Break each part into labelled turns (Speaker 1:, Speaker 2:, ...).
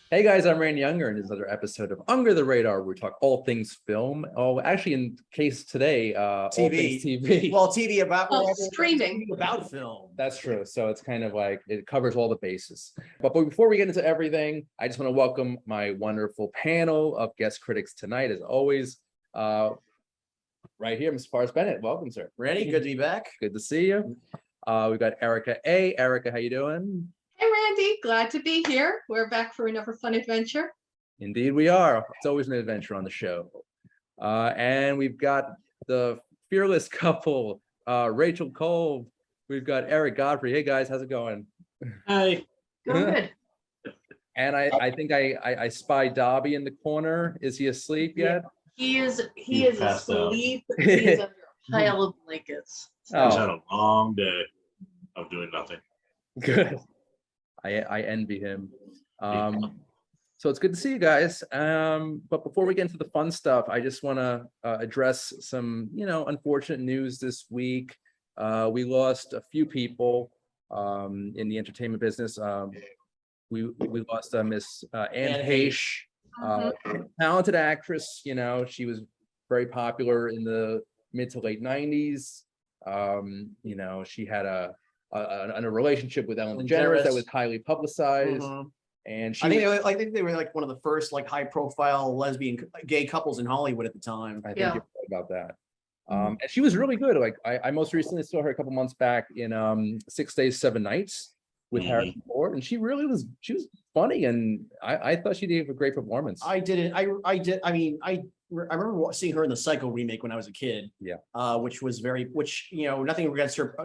Speaker 1: Hey guys, I'm Randy Younger, and this is another episode of Under the Radar, where we talk all things film. Oh, actually, in case today, all things TV.
Speaker 2: Well, TV about
Speaker 3: streaming
Speaker 2: about film.
Speaker 1: That's true. So it's kind of like it covers all the bases. But before we get into everything, I just want to welcome my wonderful panel of guest critics tonight, as always. Right here, Mr. Forrest Bennett. Welcome, sir.
Speaker 2: Randy, good to be back.
Speaker 1: Good to see you. We've got Erica A. Erica, how you doing?
Speaker 3: Hey, Randy, glad to be here. We're back for another fun adventure.
Speaker 1: Indeed, we are. It's always an adventure on the show. And we've got the fearless couple, Rachel Cole. We've got Eric Godfrey. Hey, guys, how's it going?
Speaker 4: Hi.
Speaker 3: Good.
Speaker 1: And I think I spy Dobby in the corner. Is he asleep yet?
Speaker 3: He is
Speaker 4: passed out.
Speaker 3: asleep. He is under a pile of blankets.
Speaker 4: I've
Speaker 1: Oh,
Speaker 4: had a long day of doing nothing.
Speaker 1: good. I envy him. So it's good to see you guys. But before we get into the fun stuff, I just want to address some, unfortunate news this week. We lost a few people in the entertainment business. We lost Miss Anne Heche, talented actress. She was very popular in the mid to late 90s. She had a relationship with Ellen DeGeneres that was highly publicized. And
Speaker 2: I think they were like one of the first like high profile lesbian gay couples in Hollywood at the time.
Speaker 1: I think
Speaker 3: Yeah.
Speaker 1: you're right about that. And she was really good. Like I most recently saw her a couple months back in 6 Days, 7 Nights with Harrison Ford, and she was funny, and I thought she did a great performance.
Speaker 2: I remember seeing her in the Psycho remake when I was a kid.
Speaker 1: Yeah.
Speaker 2: Which nothing against her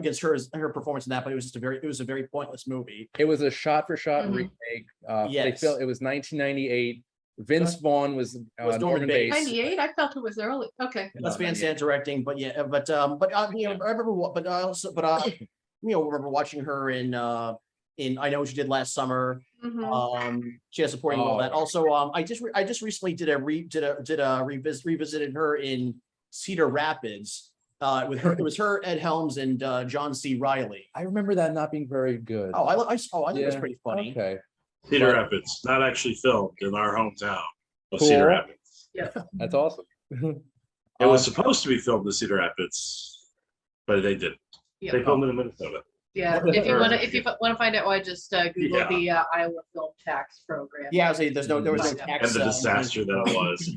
Speaker 2: performance in that, but it was a very pointless movie.
Speaker 1: It was a shot-for-shot remake.
Speaker 2: Yes.
Speaker 1: It was 1998. Vince Vaughn was
Speaker 2: Norman Bates.
Speaker 3: 98. I felt it was early. Okay.
Speaker 2: That's Van Sant directing, but I remember watching her in I Know What You Did Last Summer. She has supporting all that. Also, I just recently revisited her in Cedar Rapids with her. It was her, Ed Helms, and John C. Reilly.
Speaker 1: I remember that not being very good.
Speaker 2: I think it was pretty funny.
Speaker 1: Okay.
Speaker 4: Cedar Rapids, not actually filmed in our hometown of
Speaker 1: Cool.
Speaker 4: Cedar Rapids.
Speaker 3: Yeah.
Speaker 1: That's awesome.
Speaker 4: It was supposed to be filmed in Cedar Rapids, but they didn't.
Speaker 3: Yeah.
Speaker 4: They filmed it in Minnesota.
Speaker 3: Yeah. If you want to find out why, just Google
Speaker 4: Yeah.
Speaker 3: the Iowa Film Tax Program.
Speaker 2: Yeah, I was saying there was no tax.
Speaker 4: And the disaster that it was.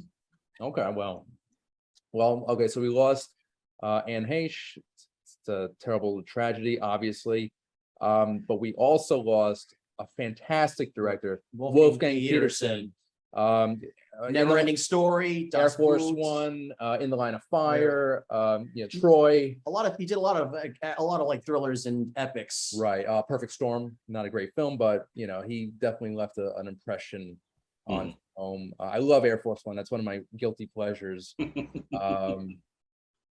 Speaker 1: Okay, well, okay, so we lost Anne Heche. It's a terrible tragedy, obviously. But we also lost a fantastic director, Wolfgang Peterson.
Speaker 2: Never Ending Story,
Speaker 1: Air
Speaker 2: Dust
Speaker 1: Force
Speaker 2: Boots.
Speaker 1: One, In the Line of Fire, Troy.
Speaker 2: He did a lot of like thrillers and epics.
Speaker 1: Right, Perfect Storm, not a great film, but he definitely left an impression on home. I love Air Force One. That's one of my guilty pleasures.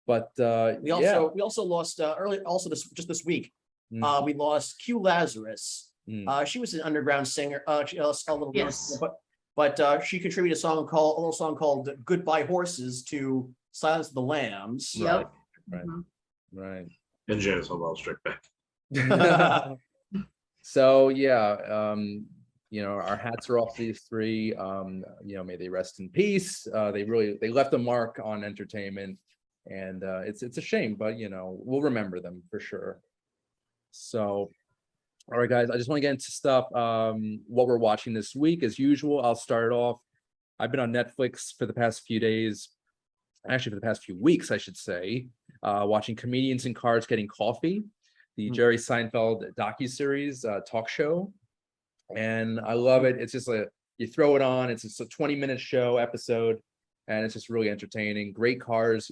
Speaker 1: But
Speaker 2: We also lost just this week. We lost Q Lazarus. She was an underground singer. She a little
Speaker 3: Yes.
Speaker 2: but she contributed a little song called "Goodbye Horses" to Silence of the Lambs.
Speaker 3: Yep.
Speaker 1: Right.
Speaker 4: And Janice Hallwell Strike Back.
Speaker 1: So our hats are off to these three. May they rest in peace. They left a mark on entertainment, and it's a shame, but we'll remember them for sure. So, all right, guys, I just want to get into stuff. What we're watching this week, as usual. I'll start it off. I've been on Netflix for the past few days, actually for the past few weeks, I should say, watching Comedians in Cars Getting Coffee, the Jerry Seinfeld docuseries talk show. And I love it. It's just you throw it on. It's just a 20-minute episode, and it's just really entertaining. Great cars,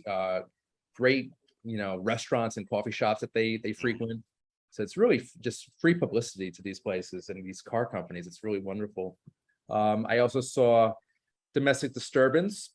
Speaker 1: great restaurants and coffee shops that they frequent. So it's really just free publicity to these places and these car companies. It's really wonderful. I also saw Domestic Disturbance,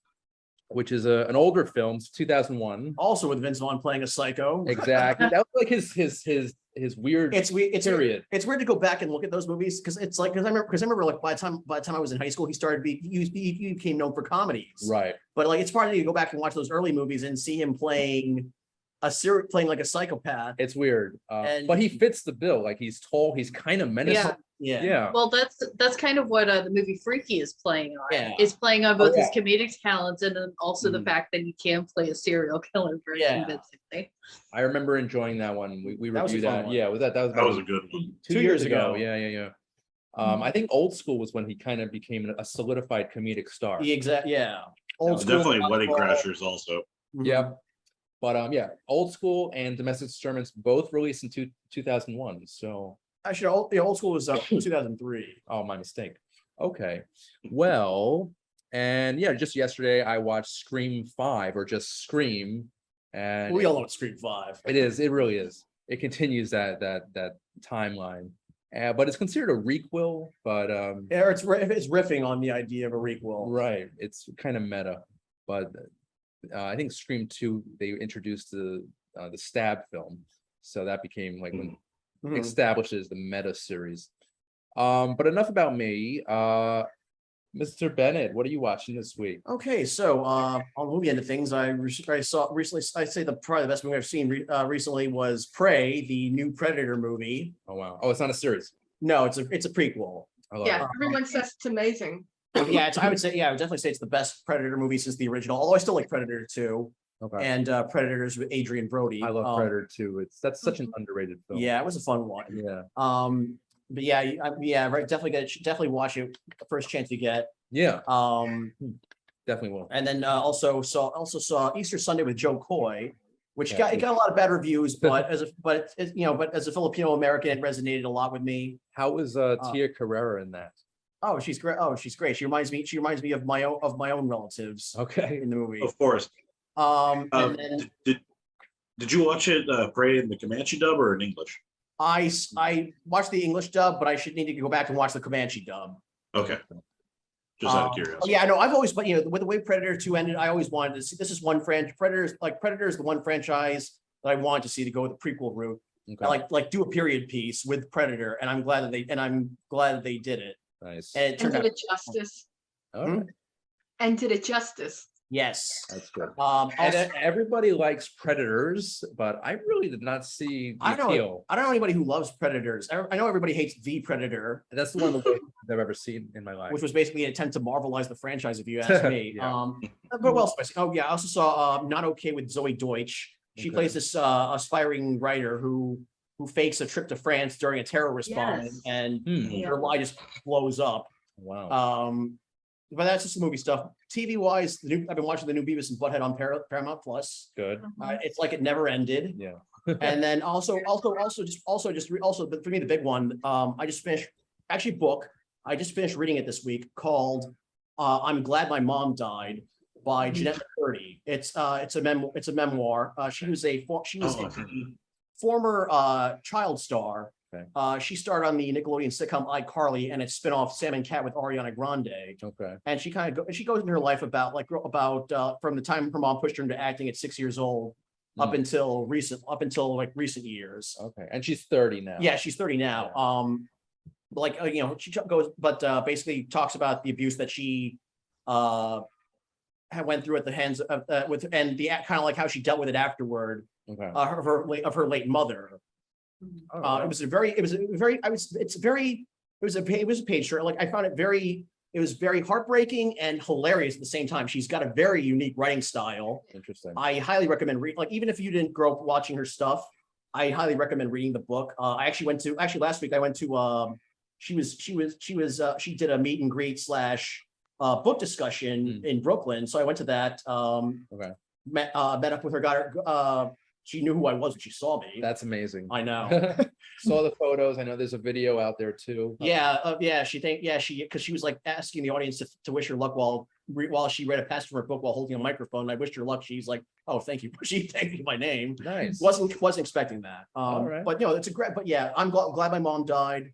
Speaker 1: which is an older film, 2001.
Speaker 2: Also with Vince Vaughn playing a psycho.
Speaker 1: Exactly. That was like his weird period.
Speaker 2: It's weird to go back and look at those movies because I remember like by the time I was in high school, he became known for comedies.
Speaker 1: Right.
Speaker 2: But like it's funny to go back and watch those early movies and see him playing playing like a psychopath.
Speaker 1: It's weird.
Speaker 2: And-
Speaker 1: But he fits the bill. Like he's tall, he's kind of menacing.
Speaker 2: Yeah.
Speaker 1: Yeah.
Speaker 5: Well, that's kind of what the movie Freaky is playing on.
Speaker 2: Yeah.
Speaker 5: It's playing on both
Speaker 1: Oh,
Speaker 5: his comedic talents and then also the
Speaker 1: Mhm.
Speaker 5: fact that he can play a serial killer very
Speaker 2: Yeah.
Speaker 5: convincingly.
Speaker 1: I remember enjoying that one. We
Speaker 2: That was a
Speaker 1: reviewed
Speaker 2: fun
Speaker 1: that.
Speaker 2: one.
Speaker 1: Yeah, was that was
Speaker 4: That was a
Speaker 1: about
Speaker 4: good one.
Speaker 1: 2 years ago.
Speaker 2: ago.
Speaker 1: Yeah. I think Old School was when he kind of became a solidified comedic star.
Speaker 2: Yeah. Old school.
Speaker 4: Definitely Wedding
Speaker 2: volleyball.
Speaker 4: Crashers also.
Speaker 2: Mhm.
Speaker 1: Yeah. But yeah, Old School and Domestic Disturbance both released in 2001. So,
Speaker 2: Actually, old school was 2003.
Speaker 1: oh, my mistake. Okay. Well, and yeah, just yesterday I watched Scream 5 or just Scream. And
Speaker 2: We all know it's Scream 5.
Speaker 1: it is, it really is. It continues that timeline. But it's considered a requel, but
Speaker 2: Yeah, it's riffing on the idea of a requel.
Speaker 1: right, it's kind of meta. But I think Scream 2, they introduced the stab film. So that became like when
Speaker 2: Mhm.
Speaker 1: establishes the meta series. But enough about me. Mr. Bennett, what are you watching this week?
Speaker 2: Okay, so on the movie end of things, I saw recently. I'd say probably the best movie I've seen recently was Prey, the new Predator movie.
Speaker 1: Oh wow. Oh, it's not a series.
Speaker 2: No, it's a prequel.
Speaker 1: I love
Speaker 3: Yeah,
Speaker 1: it.
Speaker 3: everyone says it's amazing.
Speaker 2: Yeah, I would definitely say it's the best Predator movie since the original. Although I still like Predator 2
Speaker 1: Okay.
Speaker 2: and Predators with Adrian Brody.
Speaker 1: I love Predator too. That's such an underrated film.
Speaker 2: Yeah, it was a fun one.
Speaker 1: Yeah.
Speaker 2: But yeah, right. Definitely watch it the first chance you get.
Speaker 1: Yeah.
Speaker 2: Um,
Speaker 1: Definitely will.
Speaker 2: and then also saw Easter Sunday with Joe Coy, which
Speaker 1: Yeah.
Speaker 2: got a lot of bad reviews, but as a Filipino American, it resonated a lot with me.
Speaker 1: How was Tia Carrera in that?
Speaker 2: Oh, she's great. Oh, she's great. She reminds me of my own relatives
Speaker 1: Okay.
Speaker 2: in the movie.
Speaker 4: Of course.
Speaker 2: And then
Speaker 4: Did you watch it Prey in the Comanche dub or in English?
Speaker 2: I watched the English dub, but I should need to go back and watch the Comanche dub.
Speaker 4: Okay. Just out of curiosity.
Speaker 2: Yeah, I know. I've always, but with the way Predator 2 ended, I always wanted to see. This is one franchise. Predator is the one franchise that I wanted to see to go the prequel route.
Speaker 1: Okay.
Speaker 2: Like do a period piece with Predator, and I'm glad that they did it.
Speaker 1: Nice.
Speaker 2: And it
Speaker 3: And
Speaker 2: turned
Speaker 3: did
Speaker 2: out
Speaker 3: it justice.
Speaker 1: All right.
Speaker 3: And did it justice.
Speaker 2: yes.
Speaker 1: That's good.
Speaker 2: Also,
Speaker 1: And everybody likes Predators, but I really did not see the
Speaker 2: I don't
Speaker 1: appeal.
Speaker 2: know. I don't know anybody who loves Predators. I know everybody hates The Predator,
Speaker 1: That's the one of the worst I've ever seen in my life.
Speaker 2: which was basically an attempt to marvelize the franchise, if you ask me.
Speaker 1: Yeah.
Speaker 2: But what else? Oh yeah, I also saw Not Okay with Zoe Deutsch. She
Speaker 1: Okay.
Speaker 2: plays this aspiring writer who fakes a trip to France during a terrorist bombing,
Speaker 3: Yes.
Speaker 2: and
Speaker 1: Hmm.
Speaker 2: her lie just blows up.
Speaker 1: Wow.
Speaker 2: But that's just the movie stuff. TV wise, I've been watching the new Beavis and Butthead on Paramount Plus.
Speaker 1: Good.
Speaker 2: It's like it never ended.
Speaker 1: Yeah.
Speaker 2: And then also, but for me, the big one, I just finished actually a book. I just finished reading it this week called "I'm Glad My Mom Died" by Jeanette McCurdy. It's a memoir. She was a former child star.
Speaker 1: Okay.
Speaker 2: She starred on the Nickelodeon sitcom iCarly and its spinoff Sam and Cat with Ariana Grande.
Speaker 1: Okay.
Speaker 2: And she goes into her life about from the time her mom pushed her into acting at 6 years old up until recent years.
Speaker 1: Okay. And she's 30 now.
Speaker 2: Yeah, she's 30 now. She goes, but basically talks about the abuse that she went through at the hands of and the kind of like how she dealt with it afterward.
Speaker 1: Okay.
Speaker 2: Of her late mother.
Speaker 1: All right.
Speaker 2: It was a page turner. Like I found it was very heartbreaking and hilarious at the same time. She's got a very unique writing style.
Speaker 1: Interesting.
Speaker 2: I highly recommend reading. Like even if you didn't grow up watching her stuff, I highly recommend reading the book. Last week I went to she did a meet and greet / book discussion in Brooklyn. So I went to that.
Speaker 1: Okay.
Speaker 2: Met up with her. Got her. She knew who I was when she saw me.
Speaker 1: That's amazing.
Speaker 2: I know.
Speaker 1: Saw the photos. I know there's a video out there too.
Speaker 2: Because she was like asking the audience to wish her luck while she read a passage from her book while holding a microphone. I wished her luck. She's like, "Oh, thank you." She thanked me by name.
Speaker 1: Nice.
Speaker 2: Wasn't expecting that.
Speaker 1: All right.
Speaker 2: But it's a great. But yeah, I'm glad my mom died.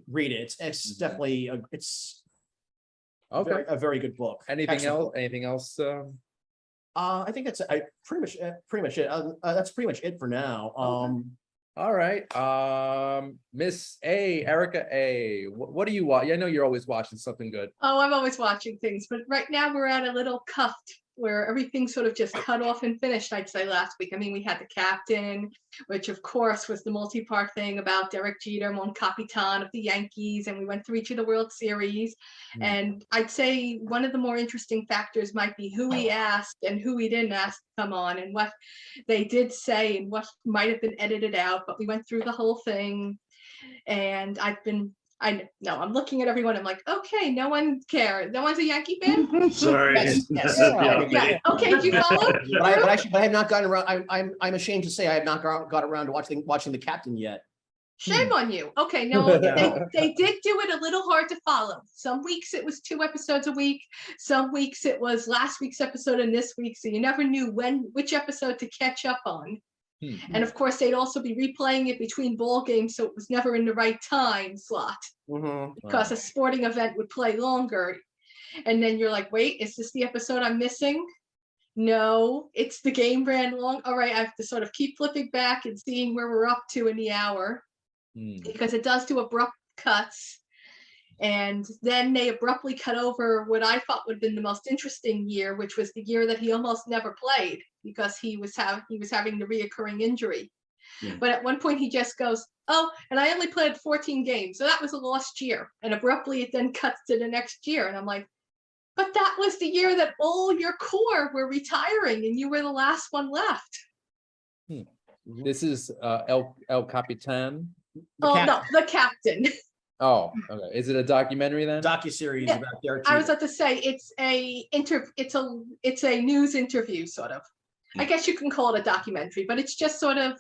Speaker 2: Read it. It's definitely it's
Speaker 1: Okay.
Speaker 2: a very good book.
Speaker 1: Anything
Speaker 2: Excellent
Speaker 1: else?
Speaker 2: book.
Speaker 1: Anything else?
Speaker 2: I think that's pretty much it. That's pretty much it for now.
Speaker 1: All right. Miss A, Erica A. What do you watch? I know you're always watching something good.
Speaker 3: Oh, I'm always watching things, but right now we're at a little cuffed where everything sort of just cut off and finished, I'd say last week. I mean, we had the captain, which of course was the multi-part thing about Derek Jeter, Mon Capitan of the Yankees, and we went through each of the World Series. And I'd say one of the more interesting factors might be who he asked and who he didn't ask to come on, and what they did say and what might have been edited out, but we went through the whole thing. And I'm looking at everyone. I'm like, okay, no one cares. No one's a Yankee fan.
Speaker 4: Sorry.
Speaker 2: Yes, yes.
Speaker 3: Yeah. Okay, do you follow?
Speaker 2: But I have not gotten around. I'm ashamed to say I have not got around to watching the captain yet.
Speaker 3: Shame on you. Okay, no,
Speaker 2: Yeah.
Speaker 3: they did do it a little hard to follow. Some weeks it was 2 episodes a week. Some weeks it was last week's episode and this week, so you never knew which episode to catch up on. And of course, they'd also be replaying it between ball games, so it was never in the right time slot because a sporting event would play longer. And then you're like, wait, is this the episode I'm missing? No, it's the game ran long. All right, I have to sort of keep flipping back and seeing where we're up to in the hour because it does do abrupt cuts. And then they abruptly cut over what I thought would have been the most interesting year, which was the year that he almost never played because he was having the reoccurring injury.
Speaker 4: Yeah.
Speaker 3: But at one point he just goes, oh, and I only played 14 games, so that was a lost year. And abruptly it then cuts to the next year. And I'm like, but that was the year that all your core were retiring and you were the last one left.
Speaker 1: This is El Capitan.
Speaker 3: The captain.
Speaker 1: Oh, okay. Is it a documentary then?
Speaker 2: Docuseries
Speaker 3: Yeah.
Speaker 2: about Derek
Speaker 3: I was
Speaker 2: Jeter.
Speaker 3: about to say it's a news interview sort of. I guess you can call it a documentary, but it's just sort of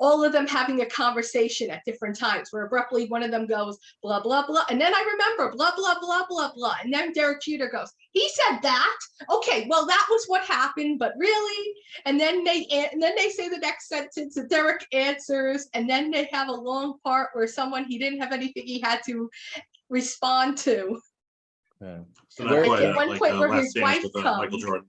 Speaker 3: all of them having a conversation at different times where abruptly one of them goes blah blah blah, and then I remember blah blah blah blah blah, and then Derek Jeter goes, he said that, okay, well that was what happened, but really, and then they say the next sentence and Derek answers, and then they have a long part where he didn't have anything he had to respond to.
Speaker 1: Yeah.
Speaker 4: So not quite
Speaker 3: At one
Speaker 4: like
Speaker 3: point
Speaker 4: the
Speaker 3: where
Speaker 4: Last
Speaker 3: his
Speaker 4: Dance
Speaker 3: wife
Speaker 4: with Michael
Speaker 3: comes.
Speaker 4: Jordan.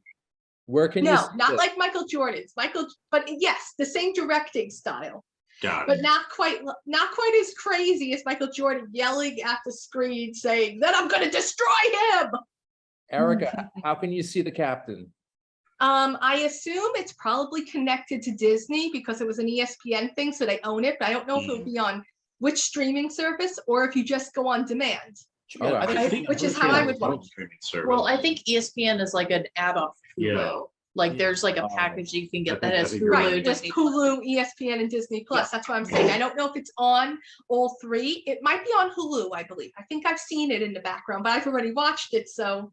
Speaker 1: Where can you
Speaker 3: No,
Speaker 1: see
Speaker 3: not
Speaker 1: it?
Speaker 3: like Michael Jordan's. But yes, the same directing style,
Speaker 4: Got
Speaker 3: but
Speaker 4: it.
Speaker 3: not quite as crazy as Michael Jordan yelling at the screen saying that I'm going to destroy him.
Speaker 1: Erica, how can you see the captain?
Speaker 3: I assume it's probably connected to Disney because it was an ESPN thing, so they own it. But I don't know if it'll be on which streaming service or if you just go on demand.
Speaker 1: Okay.
Speaker 4: I think
Speaker 3: Which is
Speaker 4: Hulu
Speaker 3: how I
Speaker 4: has
Speaker 3: would
Speaker 4: its own
Speaker 3: watch.
Speaker 4: streaming service.
Speaker 5: Well, I think ESPN is like an add-on for Hulu.
Speaker 4: Yeah.
Speaker 5: Like there's like a
Speaker 1: Oh.
Speaker 5: package you can
Speaker 4: I
Speaker 5: get
Speaker 4: think-
Speaker 5: that
Speaker 4: I
Speaker 5: has
Speaker 4: think you're
Speaker 5: Hulu,
Speaker 4: right.
Speaker 3: Right, with
Speaker 5: Disney.
Speaker 3: Hulu, ESPN, and Disney Plus. That's what I'm saying. I don't know if it's on all three. It might be on Hulu, I believe. I think I've seen it in the background, but I've already watched it, so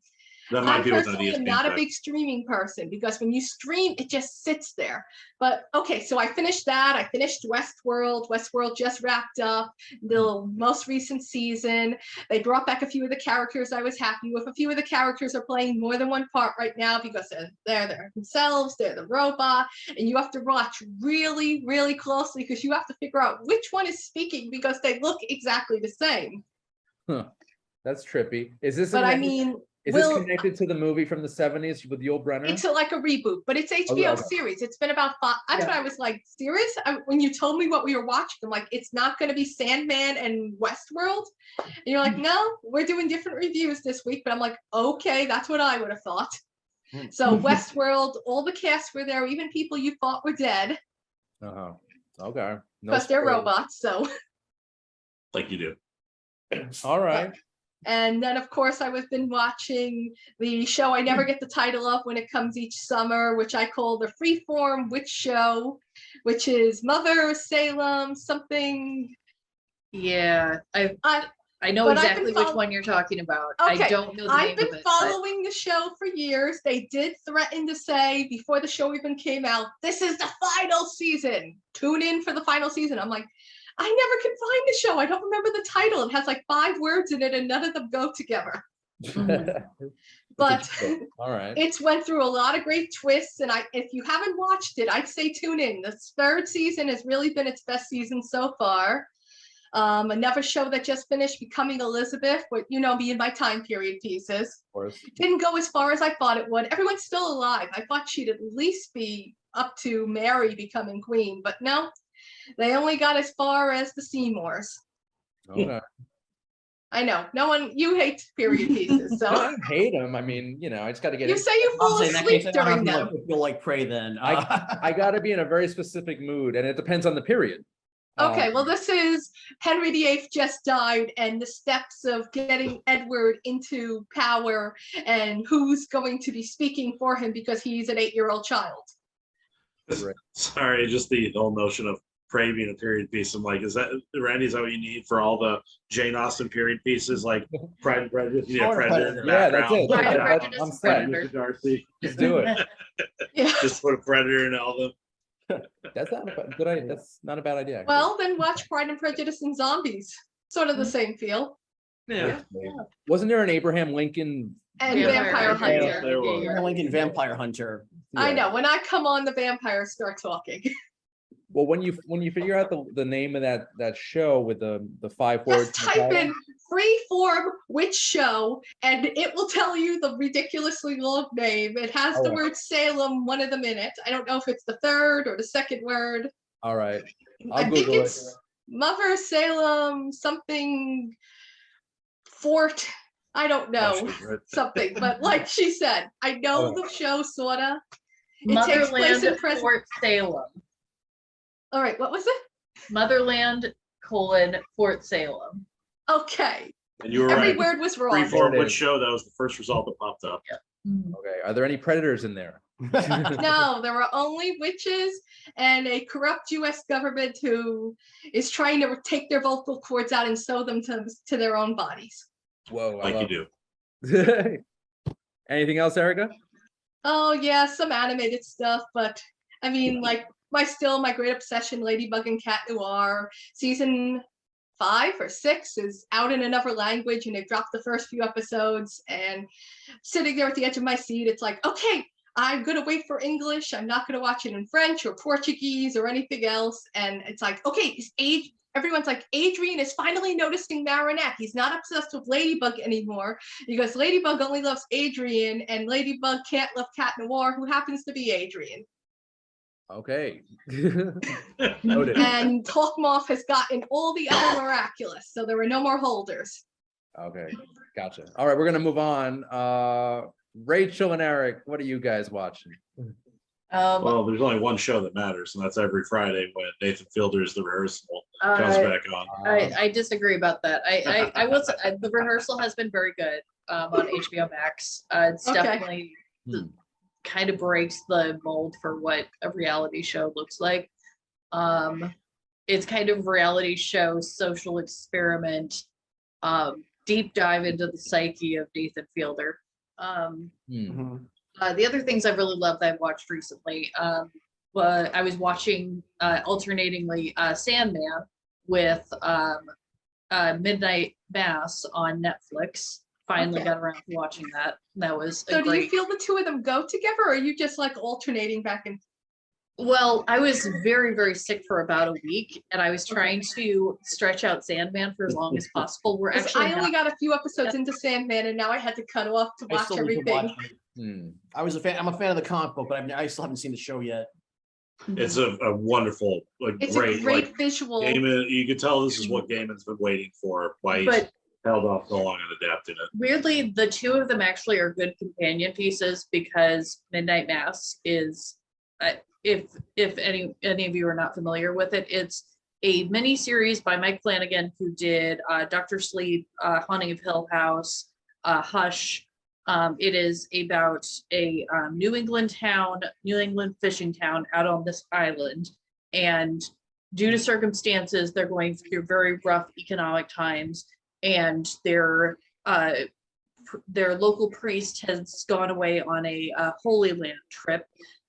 Speaker 4: That
Speaker 3: I
Speaker 4: might be what's on
Speaker 3: personally am
Speaker 4: ESPN.
Speaker 3: not a
Speaker 4: Plus.
Speaker 3: big streaming person because when you stream, it just sits there. But okay, so I finished that. I finished Westworld. Westworld just wrapped up the most recent season. They brought back a few of the characters I was happy with. A few of the characters are playing more than one part right now because they're themselves, they're the robot, and you have to watch really, really closely because you have to figure out which one is speaking because they look exactly the same.
Speaker 1: That's trippy. Is this?
Speaker 3: But I mean,
Speaker 1: is this connected to the movie from the 70s with Yul Brynner?
Speaker 3: it's like a reboot, but it's HBO
Speaker 1: okay.
Speaker 3: series. It's been about 5. That's what I was like, serious? When you told me what we were watching, I'm like, it's not going to be Sandman and Westworld. And you're like, no, we're doing different reviews this week. But I'm like, okay, that's what I would have thought. So Westworld, all the cast were there, even people you thought were dead
Speaker 1: Uh-huh. Okay. No
Speaker 3: because they're
Speaker 1: spoilers.
Speaker 3: robots. So,
Speaker 4: Like you do.
Speaker 1: All right.
Speaker 3: and then of course I've been watching the show I never get the title of when it comes each summer, which I call the Freeform Witch Show, which is Mother Salem something.
Speaker 5: Yeah, I know
Speaker 3: But I've been
Speaker 5: exactly which
Speaker 3: follow-
Speaker 5: one you're talking about.
Speaker 3: Okay,
Speaker 5: I don't know the
Speaker 3: I've
Speaker 5: name
Speaker 3: been
Speaker 5: of it. but-
Speaker 3: following the show for years. They did threaten to say before the show even came out, this is the final season. Tune in for the final season. I'm like, I never can find the show. I don't remember the title. It has like 5 words in it and none of them go together. But
Speaker 1: all right.
Speaker 3: it's went through a lot of great twists. And if you haven't watched it, I'd say tune in. This 3rd season has really been its best season so far. Another show that just finished, Becoming Elizabeth, but you know me in my time period pieces.
Speaker 1: Of course.
Speaker 3: Didn't go as far as I thought it would. Everyone's still alive. I thought she'd at least be up to Mary becoming queen, but no, they only got as far as the Seymours.
Speaker 1: Okay.
Speaker 3: I know, no one, you hate period pieces,
Speaker 1: No, I
Speaker 3: so
Speaker 1: don't hate them. I mean, I just got to get
Speaker 3: you
Speaker 1: it.
Speaker 3: say you fall
Speaker 2: Obviously, in that case,
Speaker 3: asleep
Speaker 2: I don't have
Speaker 3: during
Speaker 2: to
Speaker 3: them.
Speaker 2: feel like Prey then.
Speaker 1: I got to be in a very specific mood, and it depends on the period.
Speaker 3: Okay, well, this is Henry VIII just died and the steps of getting Edward into power and who's going to be speaking for him because he's an 8-year-old child.
Speaker 1: Right.
Speaker 4: Sorry, just the whole notion of Prey being a period piece. I'm like, is that Randy? Is that what you need for all the Jane Austen period pieces, like Pride and Prejudice? You need a Predator in the
Speaker 1: Yeah, that's
Speaker 4: background.
Speaker 1: it.
Speaker 5: Pride and
Speaker 1: That-
Speaker 5: Prejudice
Speaker 1: I'm
Speaker 5: and
Speaker 1: set.
Speaker 5: Predator.
Speaker 4: Mr. Darcy.
Speaker 1: Just do it.
Speaker 3: Yeah,
Speaker 4: Just put a Predator in all of them.
Speaker 1: That's not a good idea. That's not a bad idea. actually.
Speaker 3: well, then watch Pride and Prejudice and Zombies. Sort of the same feel.
Speaker 4: Yeah.
Speaker 1: Wasn't there an Abraham Lincoln?
Speaker 3: And
Speaker 5: Vampire
Speaker 3: Vampire
Speaker 5: Hunter.
Speaker 3: Hunter.
Speaker 4: There was.
Speaker 5: Yeah.
Speaker 2: Lincoln Vampire Hunter.
Speaker 3: I
Speaker 1: Yeah.
Speaker 3: know, when I come on, the vampires start talking.
Speaker 1: Well, when you figure out the name of that show with the 5 words.
Speaker 3: Just type in freeform witch show and it will tell you the ridiculously long name. It has the
Speaker 1: Oh.
Speaker 3: word Salem, one of them in it. I don't know if it's the third or the second word.
Speaker 1: All right.
Speaker 3: I
Speaker 1: I'll
Speaker 3: think
Speaker 1: Google it.
Speaker 3: it's Mother Salem something fort. I don't know something, but like she said, I know
Speaker 1: Oh.
Speaker 3: the show sorta. It takes place in
Speaker 5: Motherland,
Speaker 3: present.
Speaker 5: Fort Salem.
Speaker 3: All right, what was it?
Speaker 5: Motherland, Fort Salem.
Speaker 3: Okay,
Speaker 4: And you were
Speaker 3: every
Speaker 4: right.
Speaker 3: word was wrong.
Speaker 4: Freeform
Speaker 1: There it
Speaker 4: Witch
Speaker 1: is.
Speaker 4: Show. That was the first result that popped up.
Speaker 1: Okay. Are there any predators in there?
Speaker 3: No, there were only witches and a corrupt US government who is trying to take their vocal cords out and sew them to their own bodies.
Speaker 1: Whoa. I
Speaker 4: Like you
Speaker 1: love
Speaker 4: do.
Speaker 1: it. Anything else, Erica?
Speaker 3: Oh yeah, some animated stuff, but I mean, like my great obsession, Ladybug and Cat Noir, season 5 or 6 is out in another language and they've dropped the first few episodes and sitting there at the edge of my seat, it's like, okay, I'm gonna wait for English. I'm not gonna watch it in French or Portuguese or anything else. And it's like, okay, everyone's like, Adrian is finally noticing Marinette. He's not obsessed with Ladybug anymore because Ladybug only loves Adrian and Ladybug can't love Cat Noir, who happens to be Adrian.
Speaker 1: Okay. Noted.
Speaker 3: And Hawk Moth has gotten all the other miraculous, so there were no more holders.
Speaker 1: Okay. Gotcha. All right. We're gonna move on. Rachel and Eric, what are you guys watching?
Speaker 4: Well, there's only one show that matters, and that's every Friday when Nathan Fielder's The Rehearsal comes back on.
Speaker 5: I disagree about that. The rehearsal has been very good on HBO Max. It's
Speaker 3: Okay.
Speaker 5: definitely kind of breaks the mold for what a reality show looks like. It's kind of reality show, social experiment, deep dive into the psyche of Nathan Fielder.
Speaker 1: Hmm.
Speaker 5: The other things I really loved that I've watched recently, I was watching alternatingly Sandman with Midnight Mass on Netflix. Finally
Speaker 3: Okay.
Speaker 5: got around to watching that. That was
Speaker 3: So
Speaker 5: a
Speaker 3: do you
Speaker 5: great.
Speaker 3: feel the two of them go together, or are you just like alternating back and?
Speaker 5: Well, I was very, very sick for about a week, and I was trying to stretch out Sandman for as long as possible. We're
Speaker 3: 'Cause
Speaker 5: actually
Speaker 3: I only
Speaker 5: not-
Speaker 3: got a few episodes into Sandman, and now I had to cut off to
Speaker 2: I
Speaker 3: watch
Speaker 2: still need to
Speaker 3: everything.
Speaker 2: watch it.
Speaker 1: Hmm.
Speaker 2: I'm a fan of the comic book, but I still haven't seen the show yet.
Speaker 4: It's a wonderful,
Speaker 3: It's
Speaker 4: great,
Speaker 3: a great
Speaker 4: like,
Speaker 3: visual.
Speaker 4: Gaiman. You can tell this is what Gaiman's been waiting for. Why he's
Speaker 5: But
Speaker 4: held off so long and adapted it.
Speaker 5: weirdly, the two of them actually are good companion pieces because Midnight Mass is, if any of you are not familiar with it, it's a mini series by Mike Flanagan, who did Dr. Sleep, Haunting of Hill House, Hush. It is about a New England fishing town out on this island, and due to circumstances, they're going through very rough economic times, and their local priest has gone away on a Holy Land trip,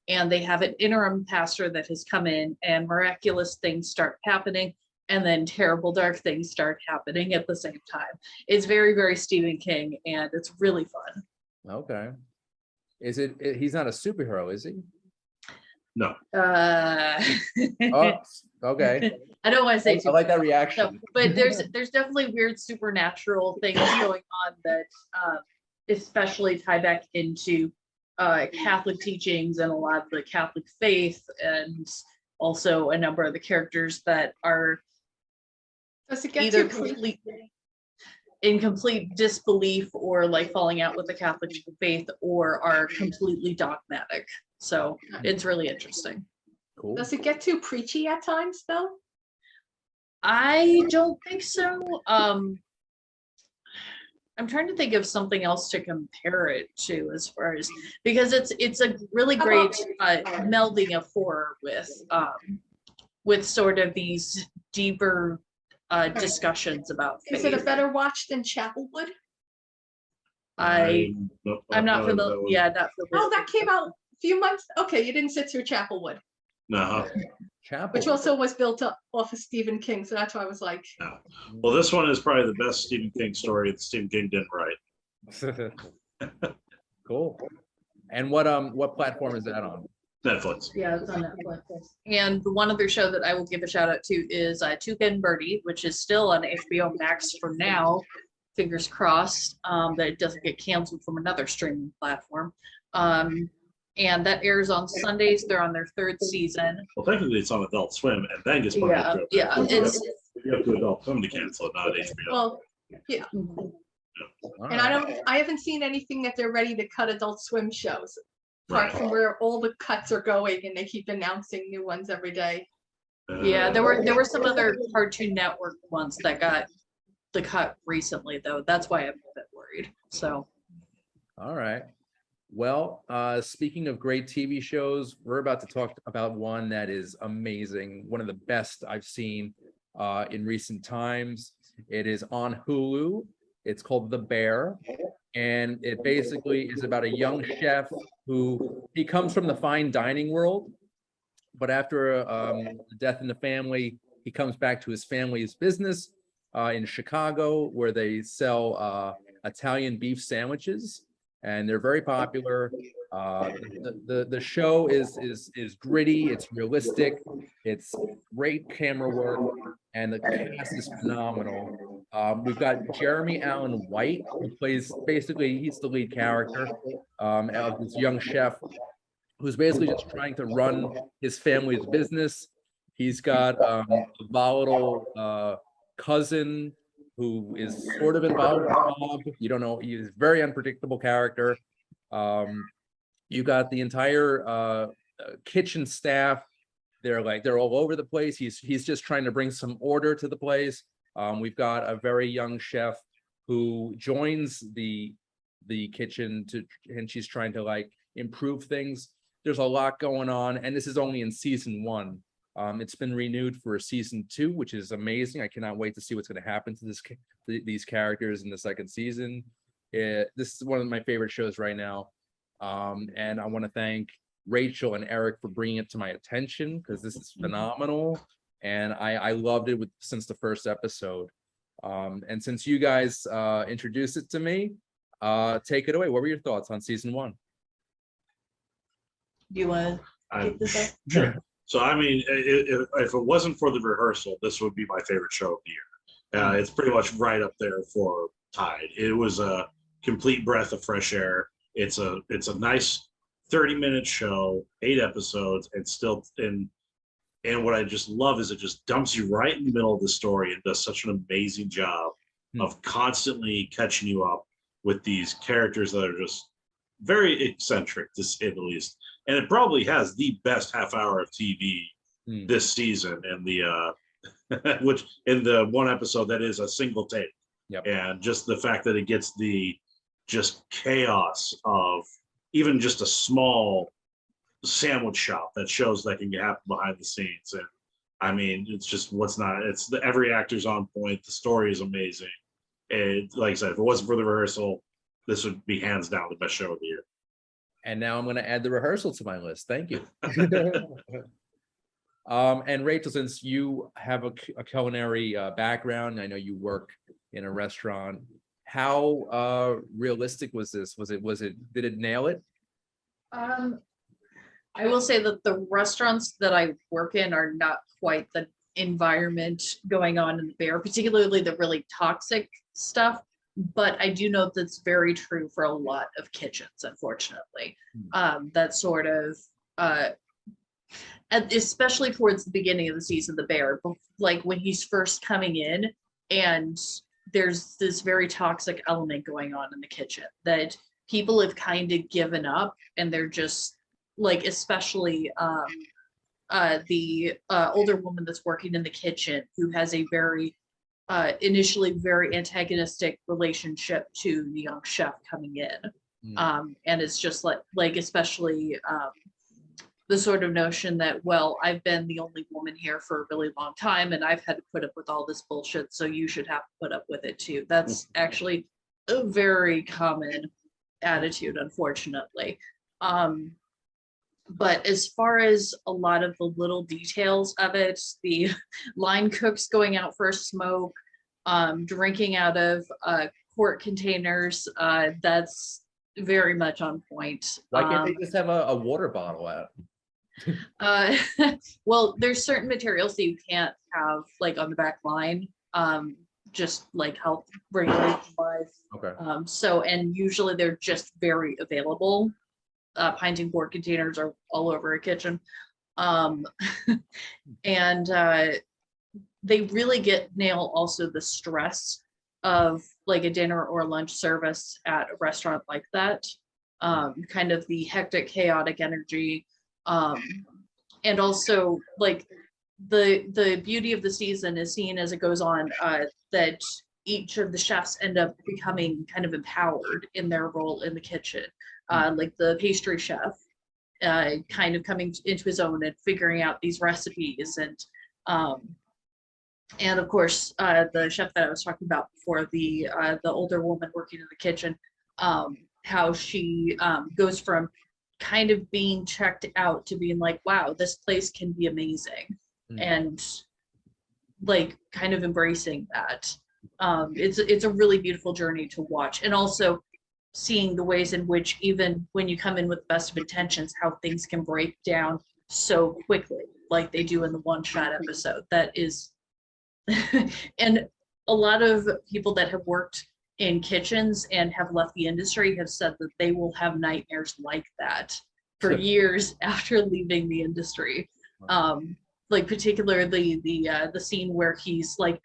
Speaker 5: and they have an interim pastor that has come in, and miraculous things start happening, and then terrible dark things start happening at the same time. It's very, very Stephen King, and it's really fun.
Speaker 1: Okay. Is it? He's not a superhero, is he?
Speaker 4: No,
Speaker 1: Oh, okay.
Speaker 5: I don't want to say
Speaker 1: I like that
Speaker 5: no,
Speaker 1: reaction.
Speaker 5: but there's definitely weird supernatural things going on that especially tie back into Catholic teachings and a lot of the Catholic faith, and also a number of the characters that are
Speaker 3: Does it get
Speaker 5: either
Speaker 3: too creepy?
Speaker 5: completely in complete disbelief or like falling out with the Catholic faith or are completely dogmatic. So it's really interesting.
Speaker 1: Cool.
Speaker 3: Does it get too preachy at times though?
Speaker 5: I don't think so. I'm trying to think of something else to compare it to as far as, because it's a really great melding of horror with sort of these deeper discussions about
Speaker 3: Is it a
Speaker 5: faith.
Speaker 3: better watch than Chapelwood?
Speaker 5: I'm not familiar. Yeah, not familiar.
Speaker 3: Oh, that came out a few months. Okay, you didn't sit through Chapelwood,
Speaker 4: No.
Speaker 1: Chapel.
Speaker 3: which also was built up off of Stephen King. So that's why I was like,
Speaker 4: Well, this one is probably the best Stephen King story that Stephen King didn't write.
Speaker 1: Cool. And what platform is that on?
Speaker 4: Netflix.
Speaker 5: Yeah, it's on Netflix. And the one other show that I will give a shout out to is Toucan Birdie, which is still on HBO Max for now. Fingers crossed that it doesn't get canceled from another streaming platform. And that airs on Sundays. They're on their 3rd season.
Speaker 4: Well, technically, it's on Adult Swim, and then gets put
Speaker 5: Yeah,
Speaker 4: on HBO.
Speaker 5: yeah, it's
Speaker 4: You have to Adult Swim to cancel it, not HBO.
Speaker 3: well, yeah.
Speaker 1: All
Speaker 3: And
Speaker 1: right.
Speaker 3: I haven't seen anything that they're ready to cut Adult Swim shows, apart
Speaker 4: Right.
Speaker 3: from where all the cuts are going, and they keep announcing new ones every day.
Speaker 5: yeah. There were some other Cartoon Network ones that got the cut recently, though. That's why I'm a bit worried. So
Speaker 1: All right. Well, speaking of great TV shows, we're about to talk about one that is amazing, one of the best I've seen in recent times. It is on Hulu. It's called The Bear, and it basically is about a young chef who he comes from the fine dining world, but after the death in the family, he comes back to his family's business in Chicago, where they sell Italian beef sandwiches, and they're very popular. The show is gritty, it's realistic, it's great camera work, and the cast is phenomenal. We've got Jeremy Allen White, who plays, basically he's the lead character of this young chef who's basically just trying to run his family's business. He's got a volatile cousin who is sort of involved with the mob. You don't know, he's a very unpredictable character. You got the entire kitchen staff. They're all over the place. He's just trying to bring some order to the place. We've got a very young chef who joins the kitchen and she's trying to like improve things. There's a lot going on, and this is only in season 1. It's been renewed for season 2, which is amazing. I cannot wait to see what's going to happen to these characters in the 2nd season. This is one of my favorite shows right now. And I want to thank Rachel and Eric for bringing it to my attention, because this is phenomenal. And I loved it since the first episode. And since you guys introduced it to me, take it away. What were your thoughts on season 1?
Speaker 5: do you want to
Speaker 4: I-
Speaker 5: get this up?
Speaker 4: Sure. So, I mean, if it wasn't for the rehearsal, this would be my favorite show of the year. It's pretty much right up there for Tide. It was a complete breath of fresh air. It's a nice 30-minute show, 8 episodes, and what I just love is it just dumps you right in the middle of the story and does such an amazing job of constantly catching you up with these characters that are just very eccentric, to say the least. And it probably has the best half hour of TV this season, and which in the one episode that is a single take.
Speaker 1: Yep.
Speaker 4: And just the fact that it gets the just chaos of even just a small sandwich shop that shows that can happen behind the scenes. And I mean, it's just every actor's on point. The story is amazing. And like I said, if it wasn't for the rehearsal, this would be hands down the best show of the year.
Speaker 1: And now I'm going to add the rehearsal to my list. Thank you. And Rachel, since you have a culinary background, I know you work in a restaurant. How realistic was this? Did it nail it?
Speaker 5: I will say that the restaurants that I work in are not quite the environment going on in the Bear, particularly the really toxic stuff. But I do know that's very true for a lot of kitchens, unfortunately. That sort of, and especially towards the beginning of the season, the Bear, like when he's first coming in and there's this very toxic element going on in the kitchen that people have kind of given up, and they're just like, especially the older woman that's working in the kitchen, who has a very initially very antagonistic relationship to the young chef coming in. And it's just like especially the sort of notion that, well, I've been the only woman here for a really long time, and I've had to put up with all this bullshit, so you should have to put up with it too. That's actually a very common attitude, unfortunately. But as far as a lot of the little details of it, the line cooks going out for a smoke, drinking out of quart containers, that's very much on point.
Speaker 1: Why can't they just have a water bottle out?
Speaker 5: Well, there's certain materials that you can't have like on the back line, just like health regulation wise.
Speaker 1: Okay.
Speaker 5: So, and usually they're just very available. Pint and quart containers are all over a kitchen. And they really nail also the stress of like a dinner or lunch service at a restaurant like that. Kind of the hectic, chaotic energy. And also like the beauty of the season is seen as it goes on, that each of the chefs end up becoming kind of empowered in their role in the kitchen. Like the pastry chef, kind of coming into his own and figuring out these recipes, and of course the chef that I was talking about before, the older woman working in the kitchen, how she goes from kind of being checked out to being like, wow, this place can be amazing, and like kind of embracing that. It's a really beautiful journey to watch, and also seeing the ways in which, even when you come in with the best of intentions, how things can break down so quickly, like they do in the one shot episode. That is and a lot of people that have worked in kitchens and have left the industry have said that they will have nightmares like that for years after leaving the industry. Like particularly the scene where he's like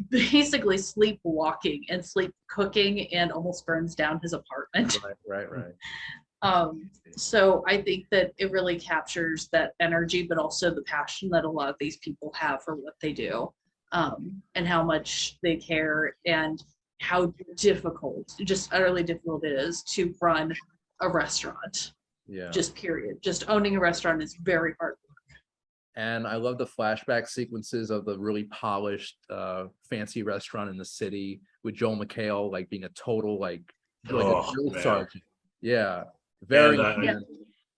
Speaker 5: basically sleepwalking and sleep cooking and almost burns down his apartment.
Speaker 1: Right.
Speaker 5: So I think that it really captures that energy, but also the passion that a lot of these people have for what they do, and how much they care, and how difficult, just utterly difficult it is to run a restaurant.
Speaker 1: Yeah.
Speaker 5: Just period. Just owning a restaurant is very hard.
Speaker 1: And I love the flashback sequences of the really polished, fancy restaurant in the city with Joel McHale, like being a total like a drill
Speaker 4: man.
Speaker 1: sergeant. Yeah, very.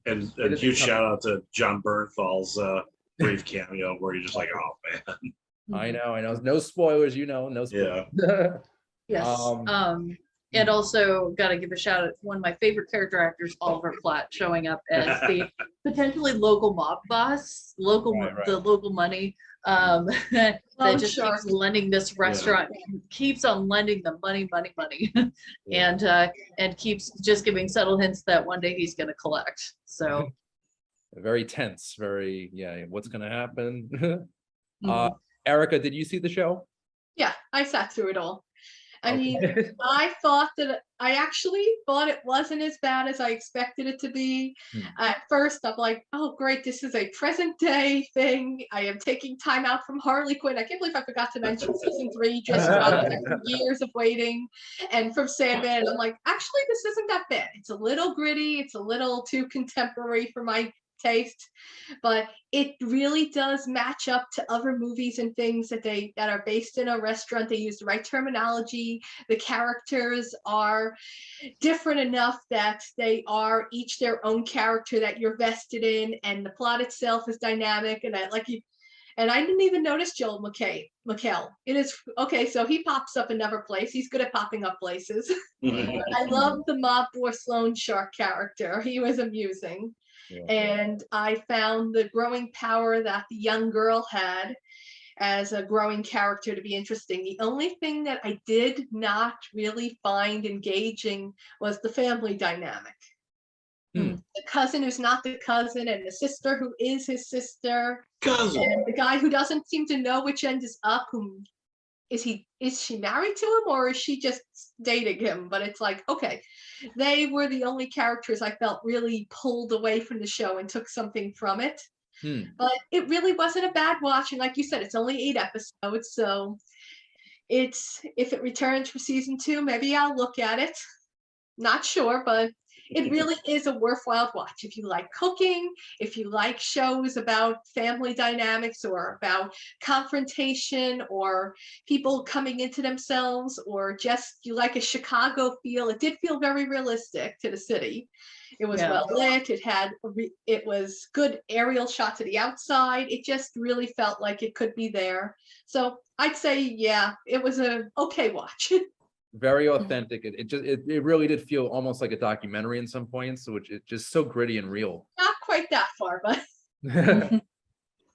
Speaker 4: And huge shout out to John Bernthal's brief cameo where you're just like, oh man.
Speaker 1: I know. No spoilers, no spoilers.
Speaker 4: Yeah.
Speaker 5: Yes. And also got to give a shout out to one of my favorite character actors, Oliver Platt, showing up as the potentially local mob boss, the local money, that just keeps lending this restaurant, keeps on lending them money, and keeps just giving subtle hints that one day he's going to collect. So
Speaker 1: very tense, what's going to happen? Erica, did you see the show?
Speaker 3: Yeah, I sat through it all. I mean, I actually thought it wasn't as bad as I expected it to be. At first, I'm like, oh, great, this is a present day thing. I am taking time out from Harley Quinn. I can't believe I forgot to mention season 3, just after years of waiting, and from Sandman. And I'm like, actually, this isn't that bad. It's a little gritty. It's a little too contemporary for my taste, but it really does match up to other movies and things that are based in a restaurant. They use the right terminology. The characters are different enough that they are each their own character that you're vested in, and the plot itself is dynamic. And I didn't even notice Joel McHale. It is okay, so he pops up another place. He's good at popping up places. I love the mob boss loan shark character. He was amusing. Yeah. And I found the growing power that the young girl had as a growing character to be interesting. The only thing that I did not really find engaging was the family dynamic. The cousin who's not the cousin, and the sister who is his sister, and the guy who doesn't seem to know which end is up, whom is she married to him or is she just dating him? But it's like, okay, they were the only characters I felt really pulled away from the show and took something from it. But it really wasn't a bad watch. And like you said, it's only 8 episodes. So if it returns for season 2, maybe I'll look at it. Not sure, but it really is a worthwhile watch. If you like cooking, if you like shows about family dynamics or about confrontation or people coming into themselves, or just you like a Chicago feel, it did feel very realistic to the city. It was well lit. It was good aerial shots of the outside. It just really felt like it could be there. So I'd say, yeah, it was a okay watch.
Speaker 1: Very authentic. It really did feel almost like a documentary in some points, which is just so gritty and real.
Speaker 3: Not quite that far, but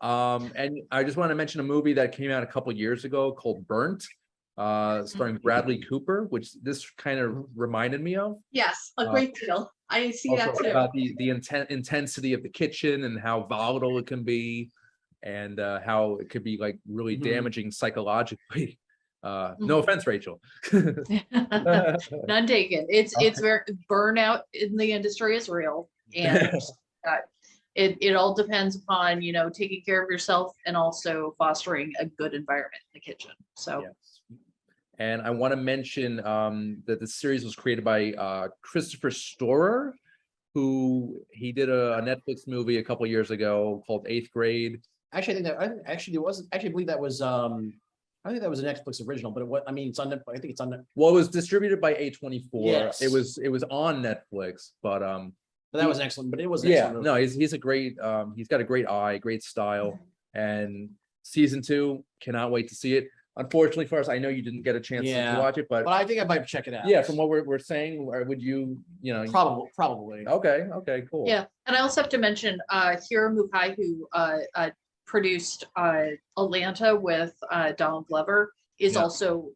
Speaker 1: And I just want to mention a movie that came out a couple years ago called Burnt, starring Bradley Cooper, which this kind of reminded me of.
Speaker 3: yes, a great deal. I see that
Speaker 1: Also
Speaker 3: too.
Speaker 1: about the intensity of the kitchen and how volatile it can be, and how it could be like really damaging psychologically. No offense, Rachel.
Speaker 5: None taken. It's very burnout in the industry is real, and it all depends upon taking care of yourself and also fostering a good environment in the kitchen. So.
Speaker 1: Yes. And I want to mention that the series was created by Christopher Storer, who he did a Netflix movie a couple years ago called 8th Grade.
Speaker 2: Actually, it wasn't. Actually, I believe that was. I think that was a Netflix original, but I mean, it's on. I think it's on.
Speaker 1: Well, it was distributed by A24.
Speaker 2: Yes.
Speaker 1: It was on Netflix, but
Speaker 2: But that was excellent. But it was.
Speaker 1: yeah, no, he's a great. He's got a great eye, great style, and season 2, cannot wait to see it. Unfortunately for us, I know you didn't get a chance to watch it, but
Speaker 2: I think I might check it out.
Speaker 1: yeah, from what we're saying, would you
Speaker 2: Probably.
Speaker 1: Okay, cool.
Speaker 5: Yeah, and I also have to mention Hiro Mukai, who produced Atlanta with Donald Glover, is also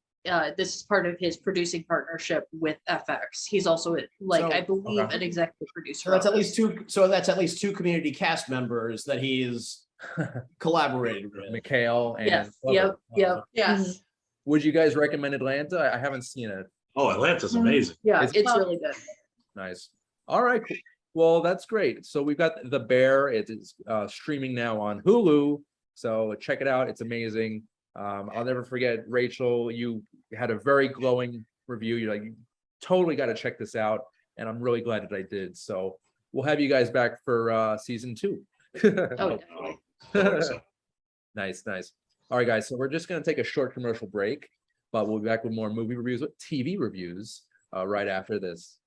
Speaker 5: this is part of his producing partnership with FX. He's also I believe an executive producer.
Speaker 2: So that's at least two. So that's at least 2 community cast members that he's collaborated with.
Speaker 1: Mikhail and
Speaker 5: Yes.
Speaker 1: Glover.
Speaker 5: Yep.
Speaker 3: Yes.
Speaker 1: Would you guys recommend Atlanta? I haven't seen it.
Speaker 4: Oh, Atlanta's amazing.
Speaker 5: Yeah,
Speaker 1: It's-
Speaker 5: it's really good.
Speaker 1: Nice. All right, cool. Well, that's great. So we've got The Bear. It is streaming now on Hulu. So check it out. It's amazing. I'll never forget, Rachel, you had a very glowing review. You're like, you totally got to check this out. And I'm really glad that I did. So we'll have you guys back for season 2.
Speaker 5: Oh, definitely.
Speaker 1: Nice. All right, guys. So we're just going to take a short commercial break, but we'll be back with more movie reviews, TV reviews right after this.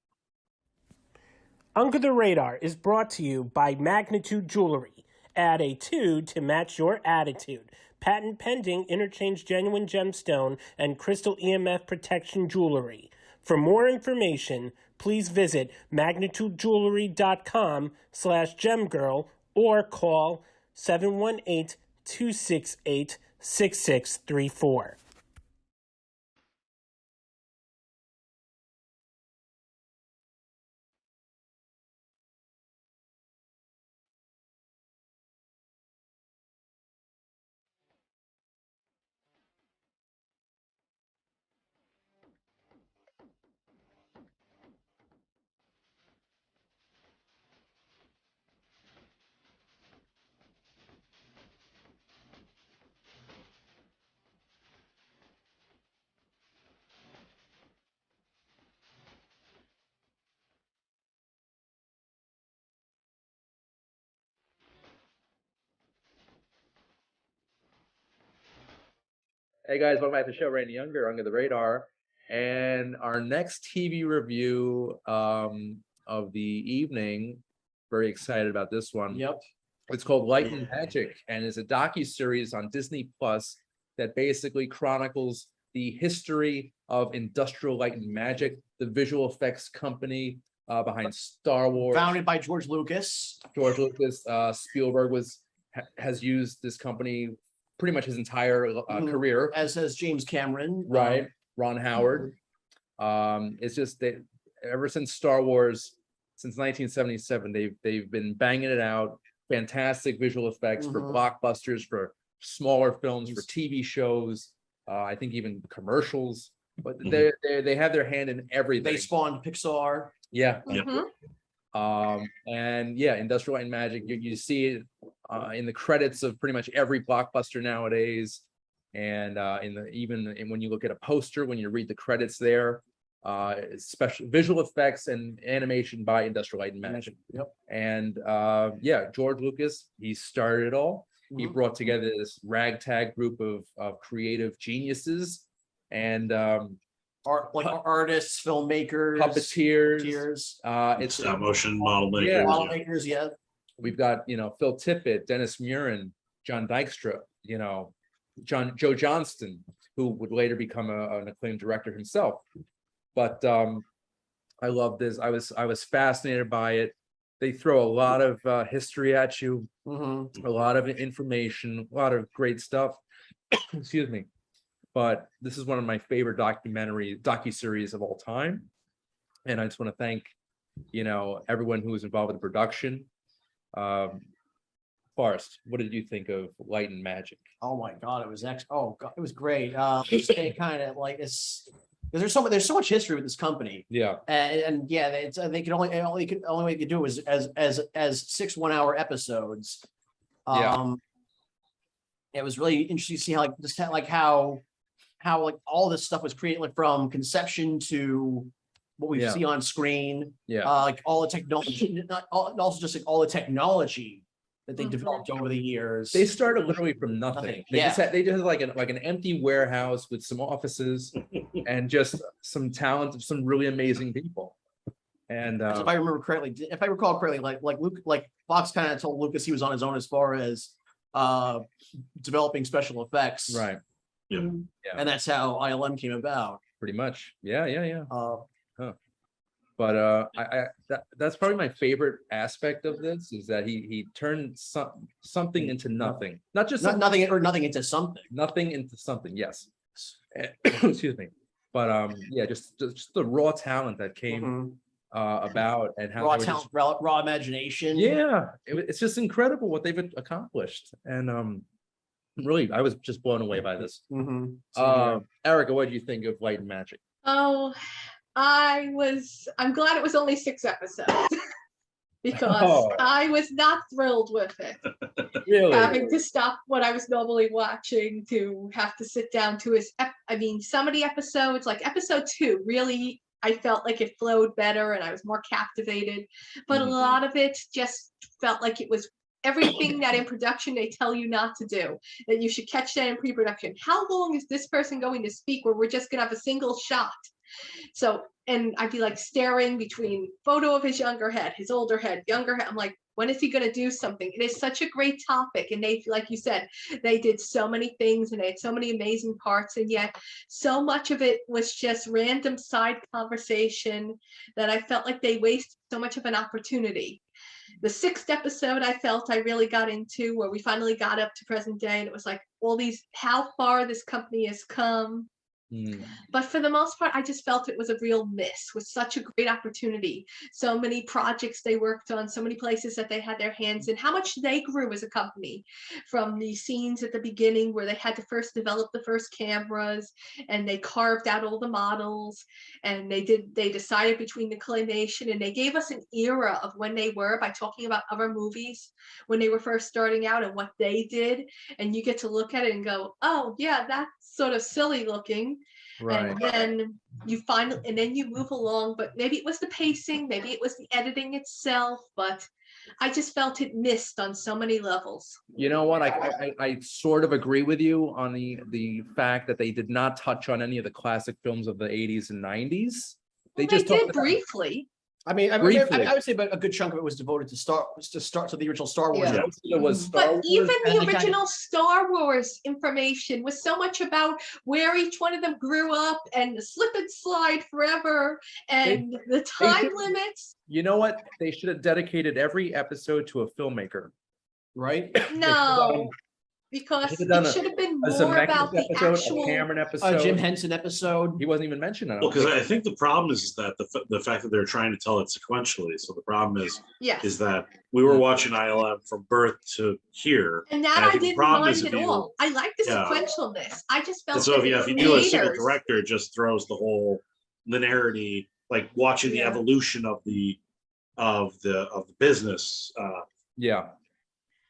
Speaker 6: Under the Radar is brought to you by Magnitude Jewelry. Add a 2 to match your attitude. Patent pending interchange genuine gemstone and crystal EMF protection jewelry. For more information, please visit magnitudejewelry.com/gemgirl or call 718-268-6634.
Speaker 1: Hey guys, welcome back to the show. Randy Younger, Under the Radar, and our next TV review of the evening. Very excited about this one.
Speaker 2: Yep.
Speaker 1: It's called Light and Magic, and it's a docu-series on Disney Plus that basically chronicles the history of Industrial Light and Magic, the visual effects company behind Star Wars.
Speaker 2: Founded by George Lucas.
Speaker 1: George Lucas, Spielberg has used this company pretty much his entire career.
Speaker 2: As has James Cameron.
Speaker 1: Right, Ron Howard. It's just that ever since Star Wars, since 1977, they've been banging it out. Fantastic visual effects for blockbusters, for smaller films, for TV shows. I think even commercials, but
Speaker 4: Mhm.
Speaker 1: they have their hand in everything.
Speaker 2: They spawned Pixar.
Speaker 1: Yeah.
Speaker 4: Yep.
Speaker 1: And yeah, Industrial Light and Magic, you see it in the credits of pretty much every blockbuster nowadays. And when you look at a poster, when you read the credits there, special visual effects and animation by Industrial Light and Magic.
Speaker 2: Yep.
Speaker 1: And yeah, George Lucas, he started it all. He
Speaker 2: Mhm.
Speaker 1: brought together this ragtag group of creative geniuses and
Speaker 2: Artists, filmmakers,
Speaker 1: puppeteers. It's
Speaker 4: Stop motion model makers.
Speaker 1: Yeah.
Speaker 2: model makers. Yeah.
Speaker 1: We've got, Phil Tippett, Dennis Muren, John Dykstra, Joe Johnston, who would later become an acclaimed director himself. But I love this. I was fascinated by it. They throw a lot of history at you,
Speaker 2: Mm-hmm.
Speaker 1: a lot of information, a lot of great stuff. Excuse me. But this is one of my favorite docuseries of all time. And I just want to thank, everyone who was involved with the production. Forrest, what did you think of Light and Magic?
Speaker 2: Oh my God, it was oh God, it was great. They kind of like it's because there's so much history with this company,
Speaker 1: Yeah,
Speaker 2: and yeah, they could only way they could do is as 6 1-hour episodes.
Speaker 1: Yeah.
Speaker 2: It was really interesting to see how like all this stuff was created, like from conception to what we
Speaker 1: Yeah.
Speaker 2: see on screen.
Speaker 1: yeah,
Speaker 2: Like all the technology, also just like all the technology that they
Speaker 3: Mhm.
Speaker 2: developed over the years.
Speaker 1: they started literally from nothing.
Speaker 2: Nothing,
Speaker 1: They just
Speaker 2: yeah.
Speaker 1: had like an empty warehouse with some offices and just some talent of some really amazing people. And
Speaker 2: If I remember correctly, if I recall correctly, like Fox kind of told Lucas he was on his own as far as developing special effects.
Speaker 1: right,
Speaker 2: And
Speaker 1: Yeah.
Speaker 2: that's how ILM came about.
Speaker 1: pretty much, yeah.
Speaker 2: Uh,
Speaker 1: But that's probably my favorite aspect of this is that he turned something into nothing, not just
Speaker 2: nothing into something.
Speaker 1: nothing into something. Yes, excuse me. But yeah, just the raw talent that came
Speaker 2: Mhm.
Speaker 1: about and how
Speaker 2: Raw
Speaker 1: they were
Speaker 2: talent,
Speaker 1: just-
Speaker 2: raw imagination.
Speaker 1: yeah, it's just incredible what they've accomplished, and really, I was just blown away by this.
Speaker 2: Mhm.
Speaker 1: Erica, what did you think of Light and Magic?
Speaker 3: Oh, I'm glad it was only 6 episodes because
Speaker 1: Oh.
Speaker 3: I was not thrilled with it.
Speaker 1: Really?
Speaker 3: Having to stop what I was normally watching to have to sit down to some of the episodes, like episode 2, really, I felt like it flowed better and I was more captivated. But a
Speaker 1: Mhm.
Speaker 3: lot of it just felt like it was everything that in production they tell you not to do, that you should catch that in pre-production. How long is this person going to speak where we're just gonna have a single shot? So, and I'd be like staring between photo of his younger head, his older head, younger head. I'm like, when is he going to do something? It is such a great topic. And they, like you said, they did so many things and they had so many amazing parts. And yet so much of it was just random side conversation that I felt like they wasted so much of an opportunity. The 6th episode I felt I really got into, where we finally got up to present day, and it was like all these, how far this company has come. But for the most part, I just felt it was a real miss with such a great opportunity. So many projects they worked on, so many places that they had their hands in, how much they grew as a company from the scenes at the beginning where they had to first develop the first cameras and they carved out all the models and they decided between the claymation, and they gave us an era of when they were by talking about other movies when they were first starting out and what they did. And you get to look at it and go, oh yeah, that's sort of silly looking.
Speaker 1: Right.
Speaker 3: And then you move along, but maybe it was the pacing, maybe it was the editing itself, but I just felt it missed on so many levels.
Speaker 1: You know what? I sort of agree with you on the fact that they did not touch on any of the classic films of the 80s and 90s.
Speaker 3: They
Speaker 1: just
Speaker 3: did
Speaker 1: talked about-
Speaker 3: briefly.
Speaker 2: I mean,
Speaker 1: Briefly.
Speaker 2: I would say, but a good chunk of it was devoted to the original Star Wars.
Speaker 3: Yeah.
Speaker 1: It was Star
Speaker 3: But
Speaker 1: Wars.
Speaker 3: even
Speaker 2: and
Speaker 3: the
Speaker 2: they kinda-
Speaker 3: original Star Wars information was so much about where each one of them grew up and the slip and slide forever and the time
Speaker 1: should-
Speaker 3: limits.
Speaker 1: You know what? They should have dedicated every episode to a filmmaker.
Speaker 2: Right?
Speaker 3: No, because
Speaker 1: Should've done
Speaker 3: it
Speaker 1: a-
Speaker 3: should have been
Speaker 1: A
Speaker 3: more
Speaker 1: Zemeckis
Speaker 3: about the
Speaker 1: episode, a
Speaker 3: actual.
Speaker 1: Cameron
Speaker 2: A
Speaker 1: episode.
Speaker 2: Jim Henson episode.
Speaker 1: He wasn't even mentioned. I
Speaker 4: Well,
Speaker 1: don't
Speaker 4: because
Speaker 1: think.
Speaker 4: I think the problem is that the fact that they're trying to tell it sequentially. So the problem is
Speaker 3: Yes,
Speaker 4: that we were watching ILM from birth to here.
Speaker 3: and that
Speaker 4: and I
Speaker 3: I
Speaker 4: think the
Speaker 3: didn't
Speaker 4: problem is
Speaker 3: mind
Speaker 4: if
Speaker 3: at
Speaker 4: you-
Speaker 3: all. I like the
Speaker 4: Yeah.
Speaker 3: sequentialness. I just felt
Speaker 4: And so
Speaker 3: that
Speaker 4: if
Speaker 3: the
Speaker 4: you do a single
Speaker 3: creators-
Speaker 4: director, it just throws the whole linearity, like watching the
Speaker 3: Yeah.
Speaker 4: evolution of the business.
Speaker 5: Yeah.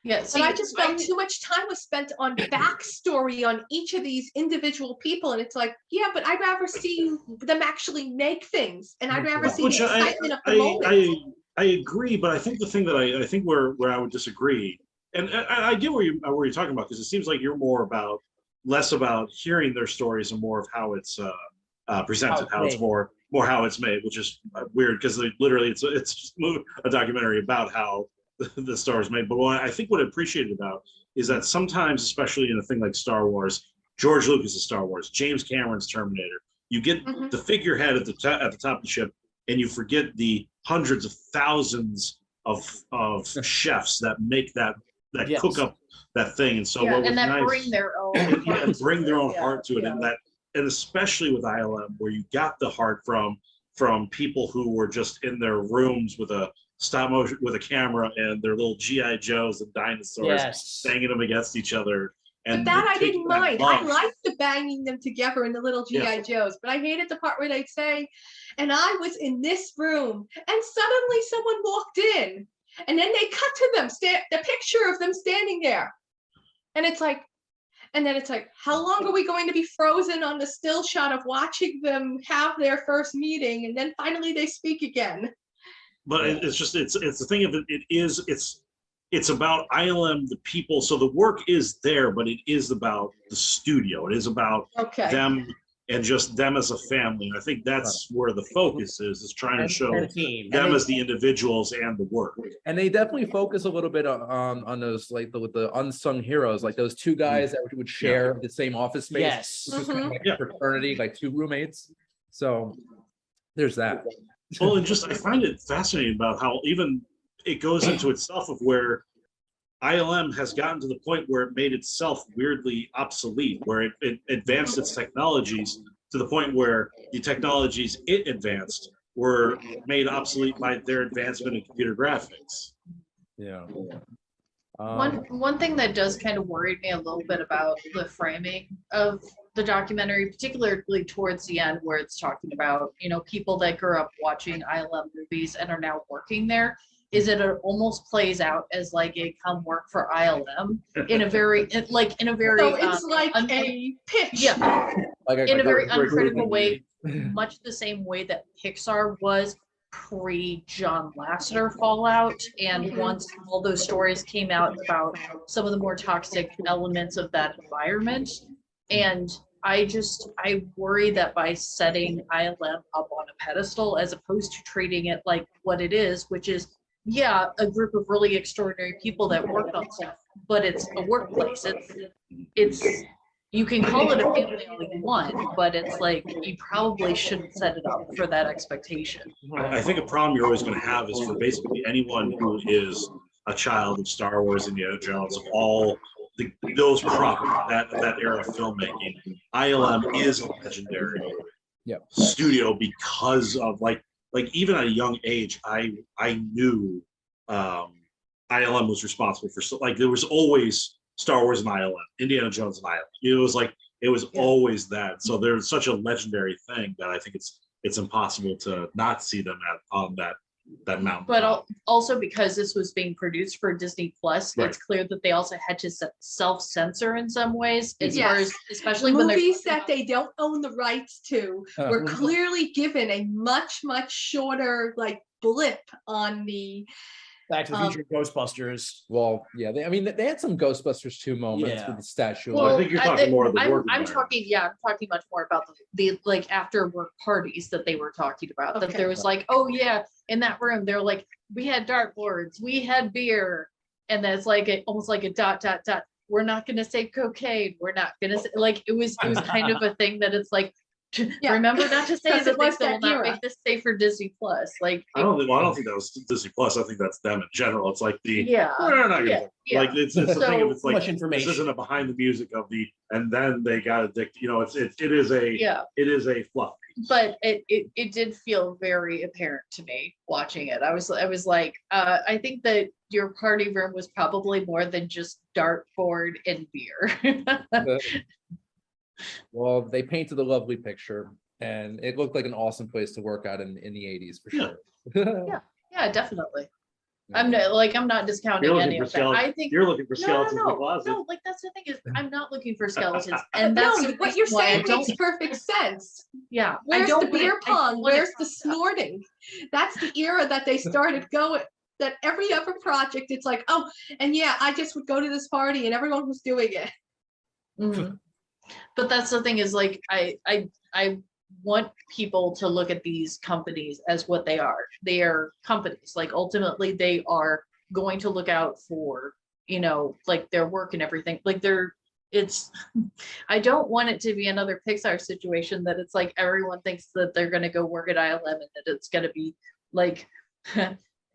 Speaker 3: But I just felt too much time was spent on backstory on each of these individual people, and it's like, yeah, but I'd rather see them actually make things, and I'd rather see
Speaker 4: Which
Speaker 3: the excitement of the moment.
Speaker 4: I agree, but I think the thing that I think where I would disagree, and I get where you're talking about, because it seems like you're less about hearing their stories and more of how it's presented, how it's more how it's made, which is weird because literally it's just a documentary about how the Star Wars made. But what I think what I appreciated about is that sometimes, especially in a thing like Star Wars, George Lucas is Star Wars, James Cameron's Terminator, you get
Speaker 3: Mhm.
Speaker 4: the figurehead at the top of the ship, and you forget the hundreds of thousands of chefs that make that
Speaker 2: Yes.
Speaker 4: cook up that thing. And so
Speaker 5: Yeah,
Speaker 4: what was
Speaker 5: and that
Speaker 4: nice,
Speaker 5: bring their own.
Speaker 4: and bring their own
Speaker 5: Yeah,
Speaker 4: heart to it,
Speaker 5: yeah.
Speaker 4: and especially with ILM, where you got the heart from people who were just in their rooms with a stop motion with a camera and their little GI Joes and dinosaurs
Speaker 2: Yes.
Speaker 4: banging them against each other. And
Speaker 3: But that I
Speaker 4: taking
Speaker 3: didn't
Speaker 4: that
Speaker 3: mind. I
Speaker 4: love.
Speaker 3: liked the banging them together in the little GI Joes, but I hated the part where they'd say, and I was in this room, and suddenly someone walked in, and then they cut to them, the picture of them standing there. And it's like, and then it's like, how long are we going to be frozen on the still shot of watching them have their first meeting, and then finally they speak again?
Speaker 4: But it's the thing of it's about ILM, the people. So the work is there, but it is about the studio. It is about
Speaker 3: Okay.
Speaker 4: them and just them as a family. And I think that's where the focus is trying to show
Speaker 2: And team.
Speaker 4: them as the individuals and the work.
Speaker 1: And they definitely focus a little bit on those like with the unsung heroes, like those two guys that would share the same office space.
Speaker 2: Yes.
Speaker 1: Which is kind of like
Speaker 4: Yeah.
Speaker 1: a fraternity, like two roommates. So there's that.
Speaker 4: Well, and just I find it fascinating about how even it goes into itself of where ILM has gotten to the point where it made itself weirdly obsolete, where it advanced its technologies to the point where the technologies it advanced were made obsolete by their advancement in computer graphics.
Speaker 1: Yeah.
Speaker 5: One thing that does kind of worry me a little bit about the framing of the documentary, particularly towards the end, where it's talking about, people that grew up watching ILM movies and are now working there, is it almost plays out as like a come work for ILM in a very
Speaker 3: So it's like
Speaker 5: un-
Speaker 3: a pitch.
Speaker 5: yeah,
Speaker 1: Like
Speaker 5: in a very
Speaker 1: recruitment
Speaker 5: uncritical way,
Speaker 1: meeting.
Speaker 5: much the same way that Pixar was pre-John Lasseter fallout. And
Speaker 3: Mhm.
Speaker 5: once all those stories came out about some of the more toxic elements of that environment. And I worry that by setting ILM up on a pedestal, as opposed to treating it like what it is, which is, yeah, a group of really extraordinary people that worked on stuff, but it's a workplace. It's you can call it a family all you want, but it's like you probably shouldn't set it up for that expectation.
Speaker 4: I think a problem you're always going to have is for basically anyone who is a child of Star Wars, Indiana Jones, of all those properties, that era of filmmaking. ILM is a legendary studio because of like even at a young age, I knew ILM was responsible for there was always Star Wars and ILM, Indiana Jones and ILM. It was always that. So there's such a legendary thing that I think it's impossible to not see them on that mountain.
Speaker 5: But also because this was being produced for Disney Plus,
Speaker 4: Right.
Speaker 5: it's clear that they also had to self-censor in some ways, as
Speaker 3: Yes.
Speaker 5: far as especially when they're
Speaker 3: Movies that they don't own the rights to were clearly given a much shorter blip on the
Speaker 2: Back to the Future, Ghostbusters.
Speaker 1: Well, yeah, they had some Ghostbusters 2 moments
Speaker 2: Yeah.
Speaker 1: with the statue.
Speaker 4: Well, I think you're talking more of the work
Speaker 5: I'm
Speaker 4: environment.
Speaker 5: talking much more about the after work parties that they were talking about. That
Speaker 3: Okay.
Speaker 5: there was oh yeah, in that room they're we had dartboards, we had beer, and that's almost like a ... We're not gonna say cocaine. We're not gonna say it was kind of a thing that it's
Speaker 3: Yeah.
Speaker 5: Remember not to say
Speaker 3: 'Cause
Speaker 5: the
Speaker 3: it was
Speaker 5: things that will
Speaker 3: that
Speaker 5: not
Speaker 3: era.
Speaker 5: make this safe for Disney Plus. Like,
Speaker 4: I don't think that was Disney Plus. I think that's them in general. It's like the
Speaker 5: yeah,
Speaker 4: we're not gonna
Speaker 5: yeah, yeah.
Speaker 4: like it's the thing of
Speaker 5: So-
Speaker 4: it's
Speaker 2: Too
Speaker 4: like
Speaker 2: much
Speaker 4: this
Speaker 2: information.
Speaker 4: isn't a behind the music of the and then they got addicted. You know, it is a
Speaker 5: Yeah,
Speaker 4: it is a fluff piece.
Speaker 5: but it did feel very apparent to me watching it. I was like, I think that your party room was probably more than just dartboard and beer.
Speaker 1: Well, they painted a lovely picture and it looked like an awesome place to work out in the 80s for
Speaker 4: Yeah.
Speaker 1: sure.
Speaker 5: Yeah, definitely. I'm not discounting
Speaker 4: You're
Speaker 5: any
Speaker 4: looking for
Speaker 5: of that.
Speaker 4: skeletons.
Speaker 5: I think
Speaker 4: You're looking for
Speaker 5: no,
Speaker 4: skeletons in the
Speaker 5: no,
Speaker 4: closet.
Speaker 5: no. Like that's the thing is, I'm not looking for skeletons, and that's
Speaker 3: No,
Speaker 5: the
Speaker 3: what you're
Speaker 5: reason why I
Speaker 3: saying
Speaker 5: don't.
Speaker 3: makes perfect sense.
Speaker 5: Yeah, I
Speaker 3: Where's
Speaker 5: don't
Speaker 3: the
Speaker 5: want it-
Speaker 3: beer
Speaker 5: I don't
Speaker 3: pong?
Speaker 5: want it
Speaker 3: Where's the
Speaker 5: crossed out.
Speaker 3: snorting? That's the era that they started going, that every other project, it's like, oh, and yeah, I just would go to this party and everyone was doing it.
Speaker 5: Mhm. But that's the thing is like I want people to look at these companies as what they are. They are companies. Like ultimately they are going to look out for, like their work and everything. Like I don't want it to be another Pixar situation that it's like everyone thinks that they're going to go work at ILM and that it's going to be like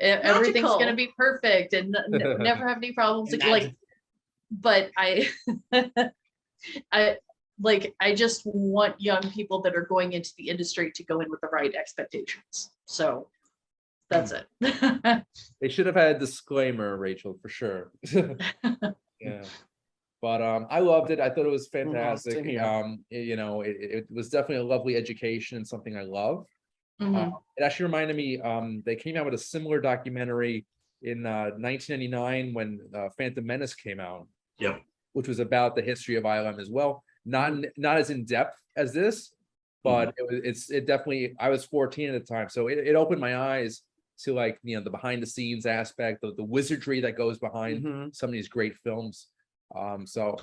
Speaker 5: everything's going to
Speaker 3: Magical.
Speaker 5: be perfect and never have any problems. Like, but I just want young people that are going into the industry to go in with the right expectations. So that's it.
Speaker 1: They should have had a disclaimer, Rachel, for sure. Yeah. But I loved it. I thought it was fantastic.
Speaker 2: same here.
Speaker 1: It was definitely a lovely education and something I love.
Speaker 5: Mhm.
Speaker 1: It actually reminded me, they came out with a similar documentary in 1999 when Phantom Menace came out.
Speaker 4: Yep.
Speaker 1: Which was about the history of ILM as well. Not as in depth as this, but it definitely. I was 14 at the time, so it opened my eyes to like the behind the scenes aspect, the wizardry that goes behind
Speaker 2: Mhm.
Speaker 1: some of these great films. So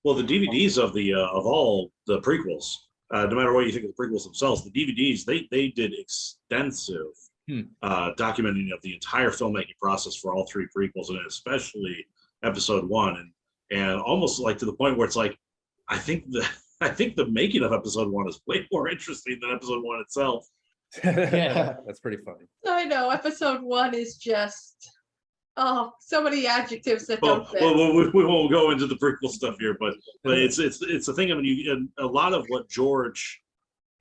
Speaker 4: Well, the DVDs of the of all the prequels, no matter what you think of the prequels themselves, the DVDs they did extensive documenting of the entire filmmaking process for all three prequels, and especially Episode 1, and almost like to the point where it's like, I think the making of Episode 1 is way more interesting than Episode 1 itself.
Speaker 2: Yeah.
Speaker 1: that's pretty funny.
Speaker 3: I know, episode 1 is just, oh, so many adjectives that
Speaker 4: Well,
Speaker 3: don't fit.
Speaker 4: we won't go into the prequel stuff here, but it's the thing. I mean, and a lot of what George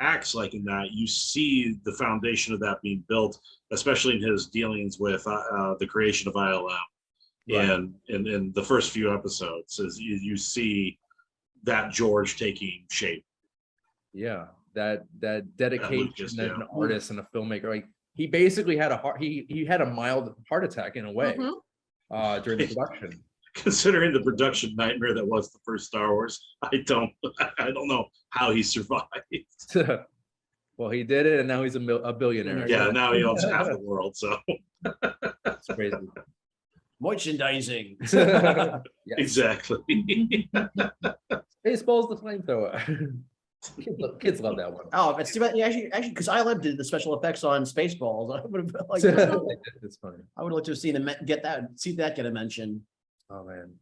Speaker 4: acts like in that, you see the foundation of that being built, especially in his dealings with the creation of ILM.
Speaker 1: Right.
Speaker 4: And in the first few episodes, as you see that George taking shape.
Speaker 1: Yeah, that dedication
Speaker 4: Lucas,
Speaker 1: as
Speaker 4: yeah.
Speaker 1: an artist and a filmmaker. Like he basically had he had a mild heart attack in a way during the production.
Speaker 4: Considering the production nightmare that was the first Star Wars, I don't know how he survived.
Speaker 1: Well, he did it, and now he's a billionaire.
Speaker 4: Yeah,
Speaker 1: so
Speaker 4: now he owns half the world. So
Speaker 1: it's crazy.
Speaker 2: Merchandising.
Speaker 1: Yes.
Speaker 4: exactly.
Speaker 1: Baseball's the flamethrower. Kids love that one.
Speaker 2: Oh, it's too bad. Yeah, actually, because ILM did the special effects on Spaceballs. I would have like,
Speaker 1: It's funny.
Speaker 2: I would like to have seen them get a mention.
Speaker 1: Oh man.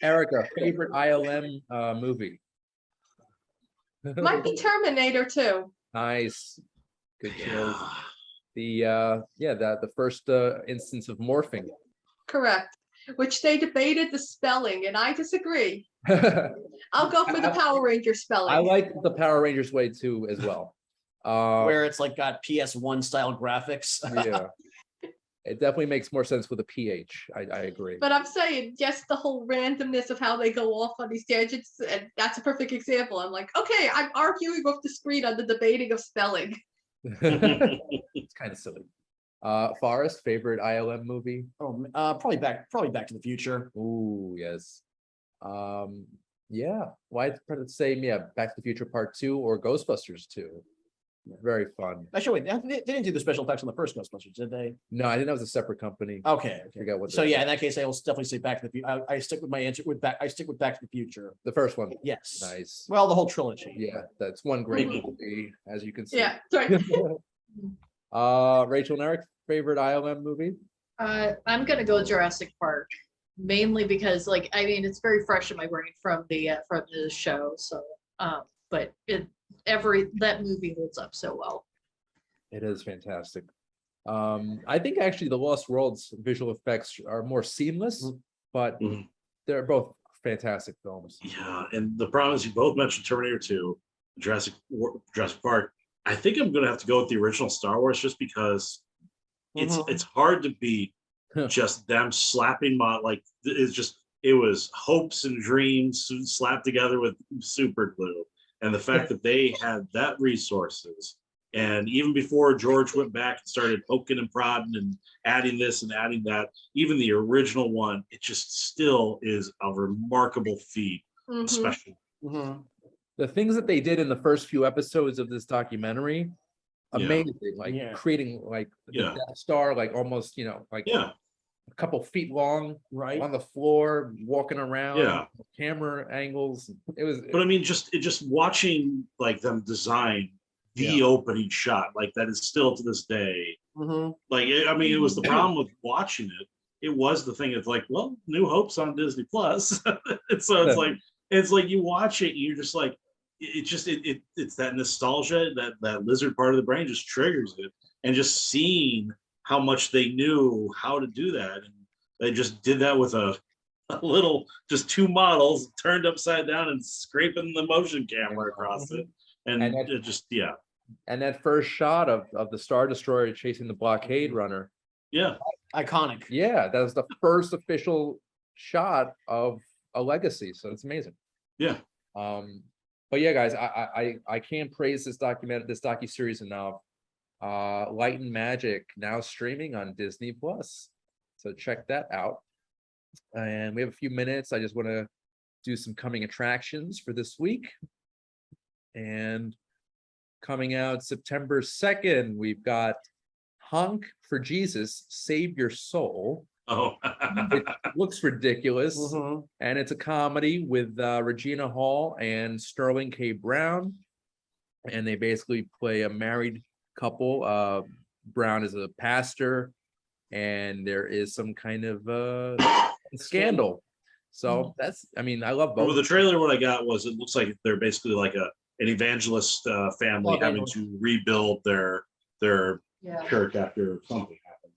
Speaker 1: Erica, favorite ILM movie?
Speaker 3: Might be Terminator too.
Speaker 1: Nice. Good choice.
Speaker 4: Yeah.
Speaker 1: The first instance of morphing.
Speaker 3: Correct. Which they debated the spelling, and I disagree.
Speaker 1: I
Speaker 3: I'll go for the Power Ranger spelling.
Speaker 1: like the Power Rangers way too as well.
Speaker 2: Where it's like got PS1 style graphics.
Speaker 1: Yeah. It definitely makes more sense with a PH. I agree.
Speaker 3: But I'm saying just the whole randomness of how they go off on these tangents, and that's a perfect example. I'm like, okay, I'm arguing off the screen on the debating of spelling.
Speaker 1: It's kind of silly. Forrest, favorite ILM movie?
Speaker 2: Oh, probably back to the Future.
Speaker 1: Ooh, yes. Yeah. Why the same? Yeah, Back to the Future Part 2 or Ghostbusters 2. Very fun.
Speaker 2: Actually, wait, they didn't do the special effects on the first Ghostbusters, did they?
Speaker 1: No, I think that was a separate company.
Speaker 2: Okay.
Speaker 1: I forgot what.
Speaker 2: So
Speaker 1: the-
Speaker 2: yeah, in that case, I will definitely say Back to the Future. I stick with my answer with Back. I stick with Back to the Future.
Speaker 1: the first one.
Speaker 2: Yes.
Speaker 1: Nice.
Speaker 2: Well, the whole trilogy.
Speaker 1: Yeah, that's one great movie, as you can see.
Speaker 3: Yeah, sorry.
Speaker 1: Rachel and Eric, favorite ILM movie?
Speaker 5: I'm gonna go Jurassic Park, mainly because it's very fresh in my brain from the show. So, but that movie holds up so well.
Speaker 1: It is fantastic. I think actually the Lost World's visual effects are more seamless, but
Speaker 4: Mhm.
Speaker 1: they're both fantastic films.
Speaker 4: Yeah, and the problem is you both mentioned Terminator 2, Jurassic Park. I think I'm gonna have to go with the original Star Wars just because it's hard to beat just them slapping it was hopes and dreams slapped together with super glue. And the fact that they had that resources, and even before George went back and started poking and prodding and adding this and adding that, even the original one, it just still is a remarkable feat,
Speaker 3: Mhm.
Speaker 4: especially.
Speaker 1: The things that they did in the first few episodes of this documentary,
Speaker 4: Yeah.
Speaker 1: amazing. Like
Speaker 2: Yeah.
Speaker 1: creating like the
Speaker 4: Yeah.
Speaker 1: Death Star, like almost, like
Speaker 4: Yeah,
Speaker 1: a couple feet long
Speaker 2: Right.
Speaker 1: on the floor, walking around,
Speaker 4: Yeah.
Speaker 1: camera angles. It was
Speaker 4: but I mean, just watching like them design the opening shot, like that is still to this day. Like, I mean, it was the problem with watching it. It was the thing. It's like, well, New Hope's on Disney Plus, and so it's like you watch it, and you're just like, it's that nostalgia, that lizard part of the brain just triggers it, and just seeing how much they knew how to do that, and they just did that with a little, just two models turned upside down and scraping the motion camera across it, and
Speaker 1: And that-
Speaker 4: it just
Speaker 1: and that first shot of the Star Destroyer chasing the blockade runner.
Speaker 4: yeah.
Speaker 2: Iconic.
Speaker 1: Yeah, that was the first official shot of a legacy. So it's amazing.
Speaker 4: Yeah.
Speaker 1: But yeah, guys, I can't praise this docuseries enough. Light and Magic now streaming on Disney Plus. So check that out. And we have a few minutes. I just want to do some coming attractions for this week. And coming out September 2nd, we've got Honk for Jesus, Save Your Soul.
Speaker 4: Oh.
Speaker 1: It looks ridiculous. And it's a comedy with Regina Hall and Sterling K. Brown. And they basically play a married couple. Brown is a pastor, and there is some kind of scandal. So I mean, I love
Speaker 4: Well,
Speaker 1: both.
Speaker 4: the trailer, what I got was, it looks like they're basically like an evangelist family having to rebuild their
Speaker 5: Yeah.
Speaker 4: church after something happens.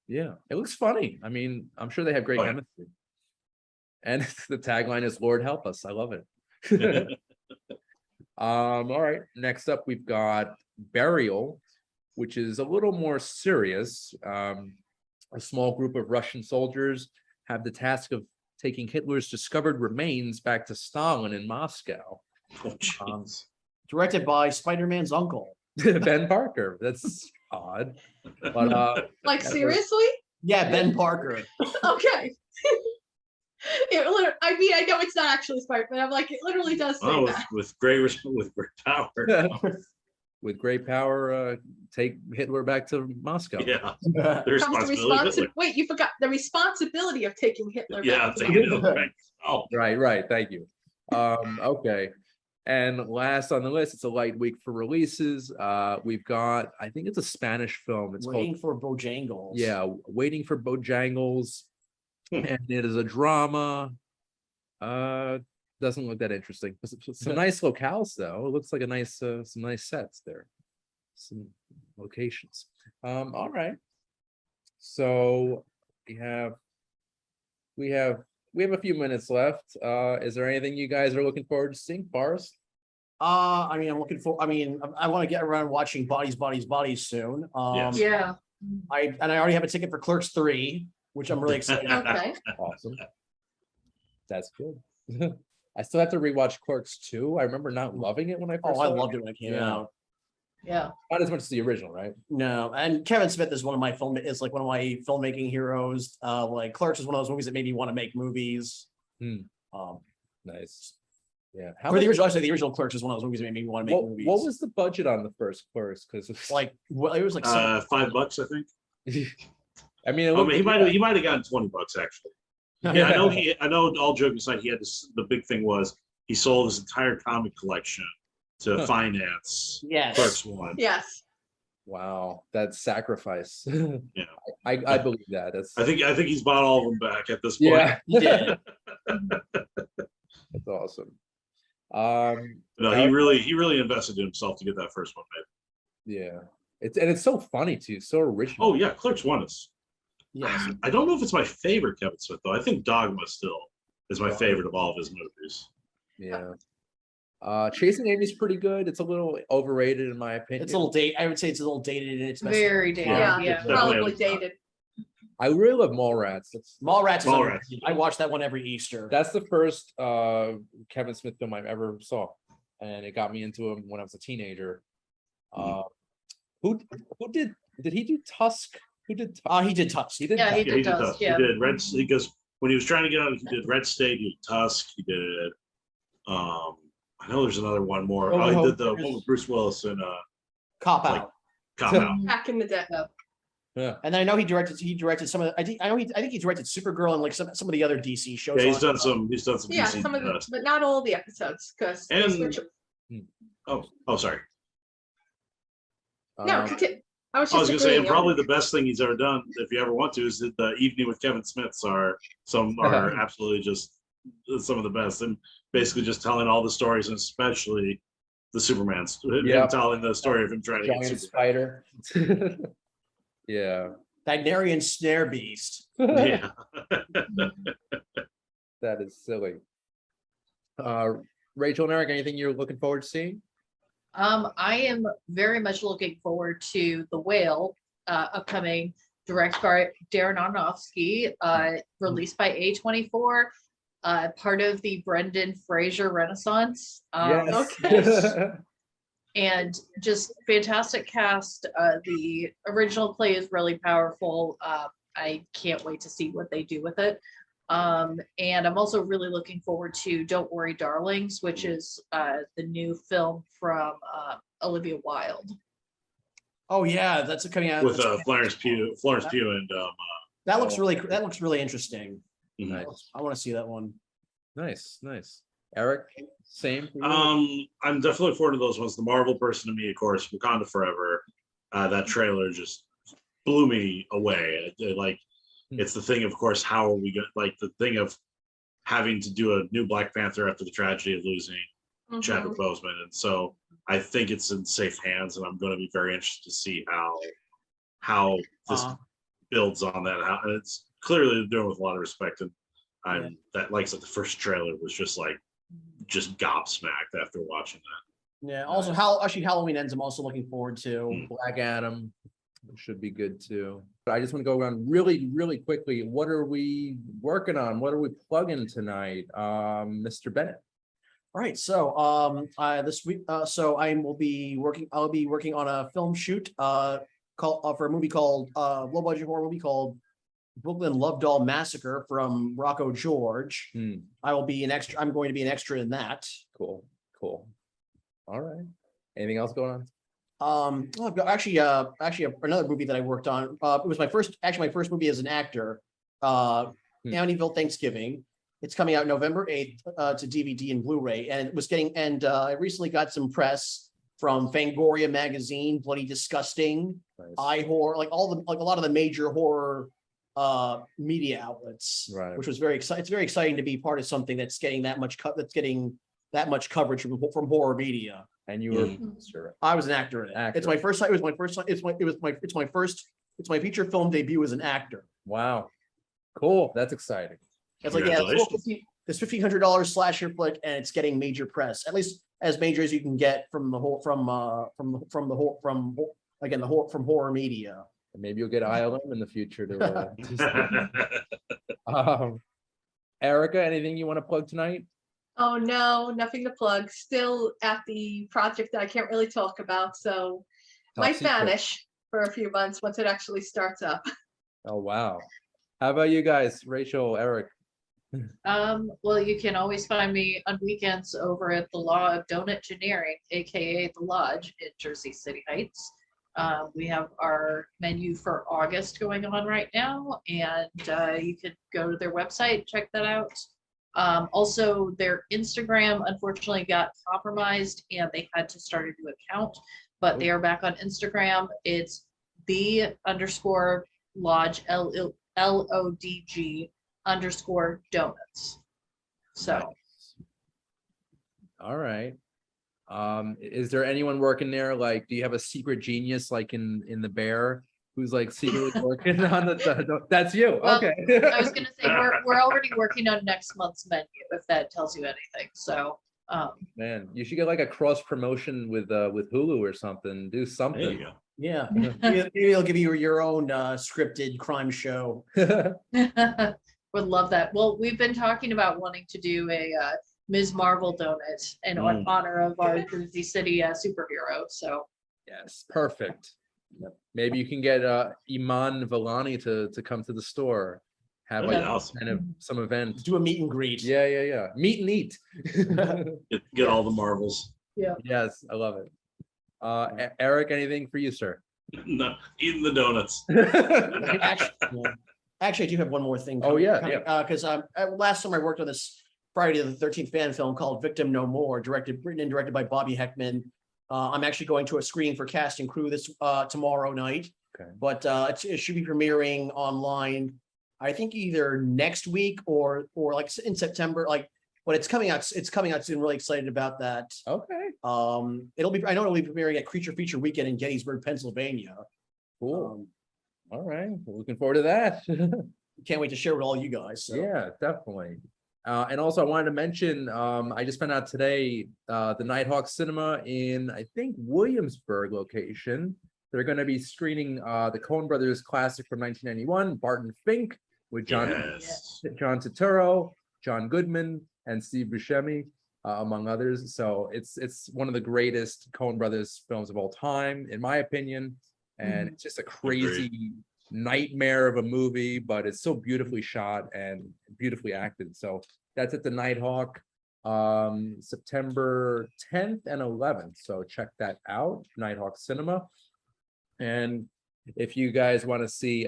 Speaker 1: Yeah, it looks funny. I mean, I'm sure they have great
Speaker 4: Oh, yeah.
Speaker 1: chemistry. And the tagline is "Lord help us." I love it. All right. Next up, we've got Burial, which is a little more serious. A small group of Russian soldiers have the task of taking Hitler's discovered remains back to Stalin in Moscow.
Speaker 4: Oh, jeez.
Speaker 2: Directed by Spider-Man's uncle.
Speaker 1: Ben Parker. That's odd. But
Speaker 3: Like,
Speaker 1: Yeah,
Speaker 3: seriously?
Speaker 2: Yeah, Ben Parker.
Speaker 3: Okay. I mean, I know it's not actually Spider-Man. I'm like, it literally does say
Speaker 4: Oh,
Speaker 3: that.
Speaker 4: with great power.
Speaker 1: with great power, take Hitler back to Moscow.
Speaker 4: Yeah. The
Speaker 3: Comes the
Speaker 4: responsibility of Hitler.
Speaker 3: Wait, you forgot the responsibility of taking Hitler
Speaker 4: Yeah,
Speaker 3: back to
Speaker 4: taking
Speaker 3: Moscow.
Speaker 4: it back. Oh,
Speaker 1: Right. Thank you. Okay. And last on the list, it's a light week for releases. We've got, I think it's a Spanish film. It's
Speaker 2: Waiting
Speaker 1: called,
Speaker 2: for Bojangles.
Speaker 1: yeah, Waiting for Bojangles. And it is a drama. Doesn't look that interesting. Some nice locales though. It looks like a nice, some nice sets there. Some locations. All right. So we have a few minutes left. Is there anything you guys are looking forward to seeing, Forrest?
Speaker 2: I mean, I want to get around watching Bodies soon.
Speaker 4: Yes.
Speaker 5: Yeah.
Speaker 2: I already have a ticket for Clerks 3, which I'm really excited about.
Speaker 3: Okay.
Speaker 1: Awesome. That's good. I still have to rewatch Clerks 2. I remember not loving it when I first
Speaker 2: Oh, I
Speaker 1: saw
Speaker 2: loved it when it came
Speaker 1: Yeah.
Speaker 2: out.
Speaker 5: Yeah.
Speaker 1: Not as much as the original, right?
Speaker 2: No, and Kevin Smith is one of my filmmaking heroes. Like Clerks is one of those movies that made me want to make movies.
Speaker 1: Hmm.
Speaker 2: Um,
Speaker 1: Nice. Yeah.
Speaker 2: or the original, actually, the original Clerks is one of those movies that made me want to make movies.
Speaker 1: what was the budget on the first Clerks? Because
Speaker 2: Like, well, it was like
Speaker 4: $5, I think.
Speaker 1: I mean, it
Speaker 4: Oh,
Speaker 1: looked,
Speaker 4: he might have gotten $20 actually. Yeah, I know. All joking aside, he had this. The big thing was he sold his entire comic collection to finance
Speaker 2: Yes.
Speaker 4: Clerks 1.
Speaker 3: Yes.
Speaker 1: wow, that's sacrifice.
Speaker 4: Yeah.
Speaker 1: I believe that. That's
Speaker 4: I think he's bought all of them back at this point.
Speaker 1: yeah.
Speaker 2: He did.
Speaker 1: That's awesome.
Speaker 4: No, he really invested in himself to get that first one made.
Speaker 1: Yeah, it's so funny too, so original.
Speaker 4: Oh yeah, Clerks One is.
Speaker 2: Yes.
Speaker 4: I don't know if it's my favorite Kevin Smith though. I think Dogma still is my
Speaker 1: Right.
Speaker 4: favorite of all of his movies.
Speaker 1: Yeah. Chasing Amy's pretty good. It's a little overrated in my opinion.
Speaker 2: It's a little date. I would say it's a little dated in its message.
Speaker 5: Very dated.
Speaker 3: Yeah,
Speaker 5: Yeah.
Speaker 4: Definitely
Speaker 3: probably
Speaker 4: is.
Speaker 3: dated.
Speaker 1: I really love Mallrats.
Speaker 2: Mallrats is
Speaker 4: Mallrats.
Speaker 2: underrated. I watch that one every Easter.
Speaker 1: That's the first Kevin Smith film I ever saw, and it got me into him when I was a teenager. Who did he do Tusk? Who did Tusk?
Speaker 2: He did Tusk.
Speaker 1: He did
Speaker 5: Yeah,
Speaker 1: Tusk.
Speaker 5: he
Speaker 4: Yeah, he
Speaker 5: did
Speaker 4: did
Speaker 5: Tusk,
Speaker 4: Tusk.
Speaker 5: yeah.
Speaker 4: He did Red because when he was trying to get out, he did Red State, he did Tusk, he did I know there's another one more. Oh, he did the one with Bruce Willis and
Speaker 2: Cop
Speaker 4: like-
Speaker 2: Out.
Speaker 4: Cop Out.
Speaker 3: Back in the day.
Speaker 1: Yeah.
Speaker 2: And then I know he directed some of the, I think he directed Supergirl and like some of the other DC shows.
Speaker 4: Yeah, he's
Speaker 2: on-
Speaker 4: done some
Speaker 3: Yeah,
Speaker 4: DC
Speaker 3: some of the,
Speaker 4: stuff.
Speaker 3: but not all the episodes, because
Speaker 4: And- Oh, sorry.
Speaker 3: no,
Speaker 1: Um,
Speaker 3: I was
Speaker 4: I was
Speaker 3: just
Speaker 4: gonna say, and
Speaker 3: agreeing.
Speaker 4: probably the best thing he's ever done, if you ever want to, is the Evening with Kevin Smiths are absolutely just some of the best, and basically just telling all the stories, and especially the Superman's,
Speaker 1: Yeah.
Speaker 4: him telling the story of him trying to get
Speaker 1: giant
Speaker 4: Superman.
Speaker 1: spider. Yeah,
Speaker 2: Wagnerian Snare Beast.
Speaker 4: Yeah.
Speaker 1: that is silly. Rachel and Eric, anything you're looking forward to seeing?
Speaker 5: I am very much looking forward to The Whale, upcoming, directed by Darren Aronofsky, released by A24, part of the Brendan Fraser Renaissance.
Speaker 1: Yes.
Speaker 5: And just fantastic cast. The original play is really powerful. I can't wait to see what they do with it. And I'm also really looking forward to Don't Worry Darlings, which is the new film from Olivia Wilde.
Speaker 2: Oh yeah, that's coming out
Speaker 4: With Florence Pugh and
Speaker 2: that looks really interesting.
Speaker 1: Nice,
Speaker 2: I want to see that one.
Speaker 1: nice. Eric, same. for you?
Speaker 4: I'm definitely looking forward to those ones. The Marvel person to me, of course, Wakanda Forever. That trailer just blew me away. It's the thing, of course, how are we going, like the thing of having to do a new Black Panther after the tragedy of losing Chadwick Boseman. And so I think it's in safe hands, and I'm going to be very interested to see how this builds on that. And it's clearly doing it with a lot of respect. And that, like I said, the first trailer was just gobsmacked after watching that.
Speaker 2: Yeah. Also, Halloween Ends. I'm also looking forward to.
Speaker 1: Black Adam should be good too. But I just want to go around really, really quickly. What are we working on? What are we plugging tonight? Mr. Bennett.
Speaker 2: All right. So this week, I'll be working on a film shoot for a movie called low budget horror movie called Brooklyn Love Doll Massacre from Rocco George. I will be an extra. I'm going to be an extra in that.
Speaker 1: Cool. All right. Anything else going on?
Speaker 2: I've got actually another movie that I worked on. It was my first movie as an actor. Amityville Thanksgiving. It's coming out November 8th to DVD and Blu-ray, and I recently got some press from Fangoria magazine, Bloody Disgusting,
Speaker 1: Nice.
Speaker 2: iHorror, like a lot of the major horror media outlets,
Speaker 1: Right.
Speaker 2: which was very exciting. It's very exciting to be part of something that's getting that much coverage from horror media.
Speaker 1: And you were sure.
Speaker 2: I was an actor in it. It's my first time. It's my feature film debut as an actor.
Speaker 1: Wow. Cool. That's exciting.
Speaker 2: It's like, yeah, it's $1,500 slasher flick, and it's getting major press, at least as major as you can get from horror media.
Speaker 1: And maybe you'll get ILM in the future to Erica, anything you want to plug tonight?
Speaker 3: Oh, no, nothing to plug. Still at the project that I can't really talk about, so
Speaker 1: Top
Speaker 3: might
Speaker 1: secret.
Speaker 3: vanish for a few months once it actually starts up.
Speaker 1: Oh, wow. How about you guys, Rachel, Eric?
Speaker 5: Well, you can always find me on weekends over at the Law of Donut Engineering, aka the Lodge in Jersey City Heights. We have our menu for August going on right now, and you could go to their website, check that out. Also, their Instagram unfortunately got compromised and they had to start a new account, but they are back on Instagram. It's the_lodge, LODG _donuts. So
Speaker 1: All right. Is there anyone working there? Like, do you have a secret genius like in the Bear who's like secretly working on that's you.
Speaker 5: Well,
Speaker 1: Okay.
Speaker 5: I was gonna say, we're already working on next month's menu, if that tells you anything, so,
Speaker 1: Man, you should get like a cross promotion with Hulu or something. Do
Speaker 4: There you
Speaker 1: something.
Speaker 4: go.
Speaker 2: Yeah, maybe they'll give you your own scripted crime show.
Speaker 5: would love that. Well, we've been talking about wanting to do a Ms. Marvel donut in honor of our Jersey City superhero, so.
Speaker 1: Yes, perfect. Maybe you can get Iman Vellani to come to the store, have
Speaker 4: That'd
Speaker 1: like
Speaker 4: be awesome.
Speaker 1: kind of some event.
Speaker 2: Do a meet and greet.
Speaker 1: Yeah. Meet and eat.
Speaker 4: Get all the marbles.
Speaker 1: Yes, I love it. Eric, anything for you, sir?
Speaker 4: No, eating the donuts.
Speaker 2: Actually, I do have one more thing.
Speaker 1: Oh, yeah,
Speaker 2: Because last summer I worked on this Friday the 13th fan film called Victim No More, written and directed by Bobby Heckman. I'm actually going to a screening for cast and crew this tomorrow night.
Speaker 1: Okay.
Speaker 2: But it should be premiering online, I think either next week or like in September, but it's coming out soon. Really excited about that.
Speaker 1: Okay,
Speaker 2: I know it'll be premiering at Creature Feature Weekend in Gettysburg, Pennsylvania.
Speaker 1: cool. All right, well, looking forward to that.
Speaker 2: Can't wait to share with all you guys. So.
Speaker 1: Yeah, definitely. And also I wanted to mention, I just found out today, the Nighthawk Cinema in, I think, Williamsburg location, they're going to be screening the Coen Brothers classic from 1991, Barton Fink, with John Turturro, John Goodman, and Steve Buscemi, among others. So it's one of the greatest Coen Brothers films of all time, in my opinion. And it's just a crazy nightmare of a movie, but it's so beautifully shot and beautifully acted. So that's at the Nighthawk, September 10th and 11th. So check that out, Nighthawk Cinema. And if you guys want to see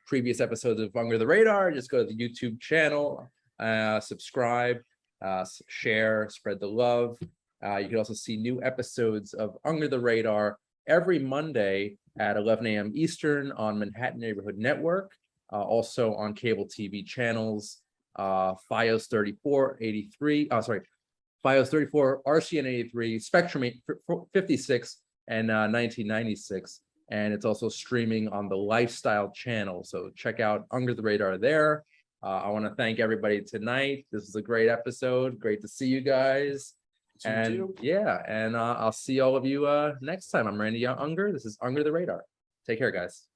Speaker 1: previous episodes of Under the Radar, just go to the YouTube channel, subscribe, share, spread the love. You can also see new episodes of Under the Radar every Monday at 11 a.m. Eastern on Manhattan Neighborhood Network, also on cable TV channels, FiOS 3483, FiOS 34, RCN 83, Spectrum 56, and 1996. And it's also streaming on the Lifestyle channel. So check out Under the Radar there. I want to thank everybody tonight. This is a great episode. Great to see you guys. And yeah, and I'll see all of you next time. I'm Randy Unger. This is Under the Radar. Take care, guys.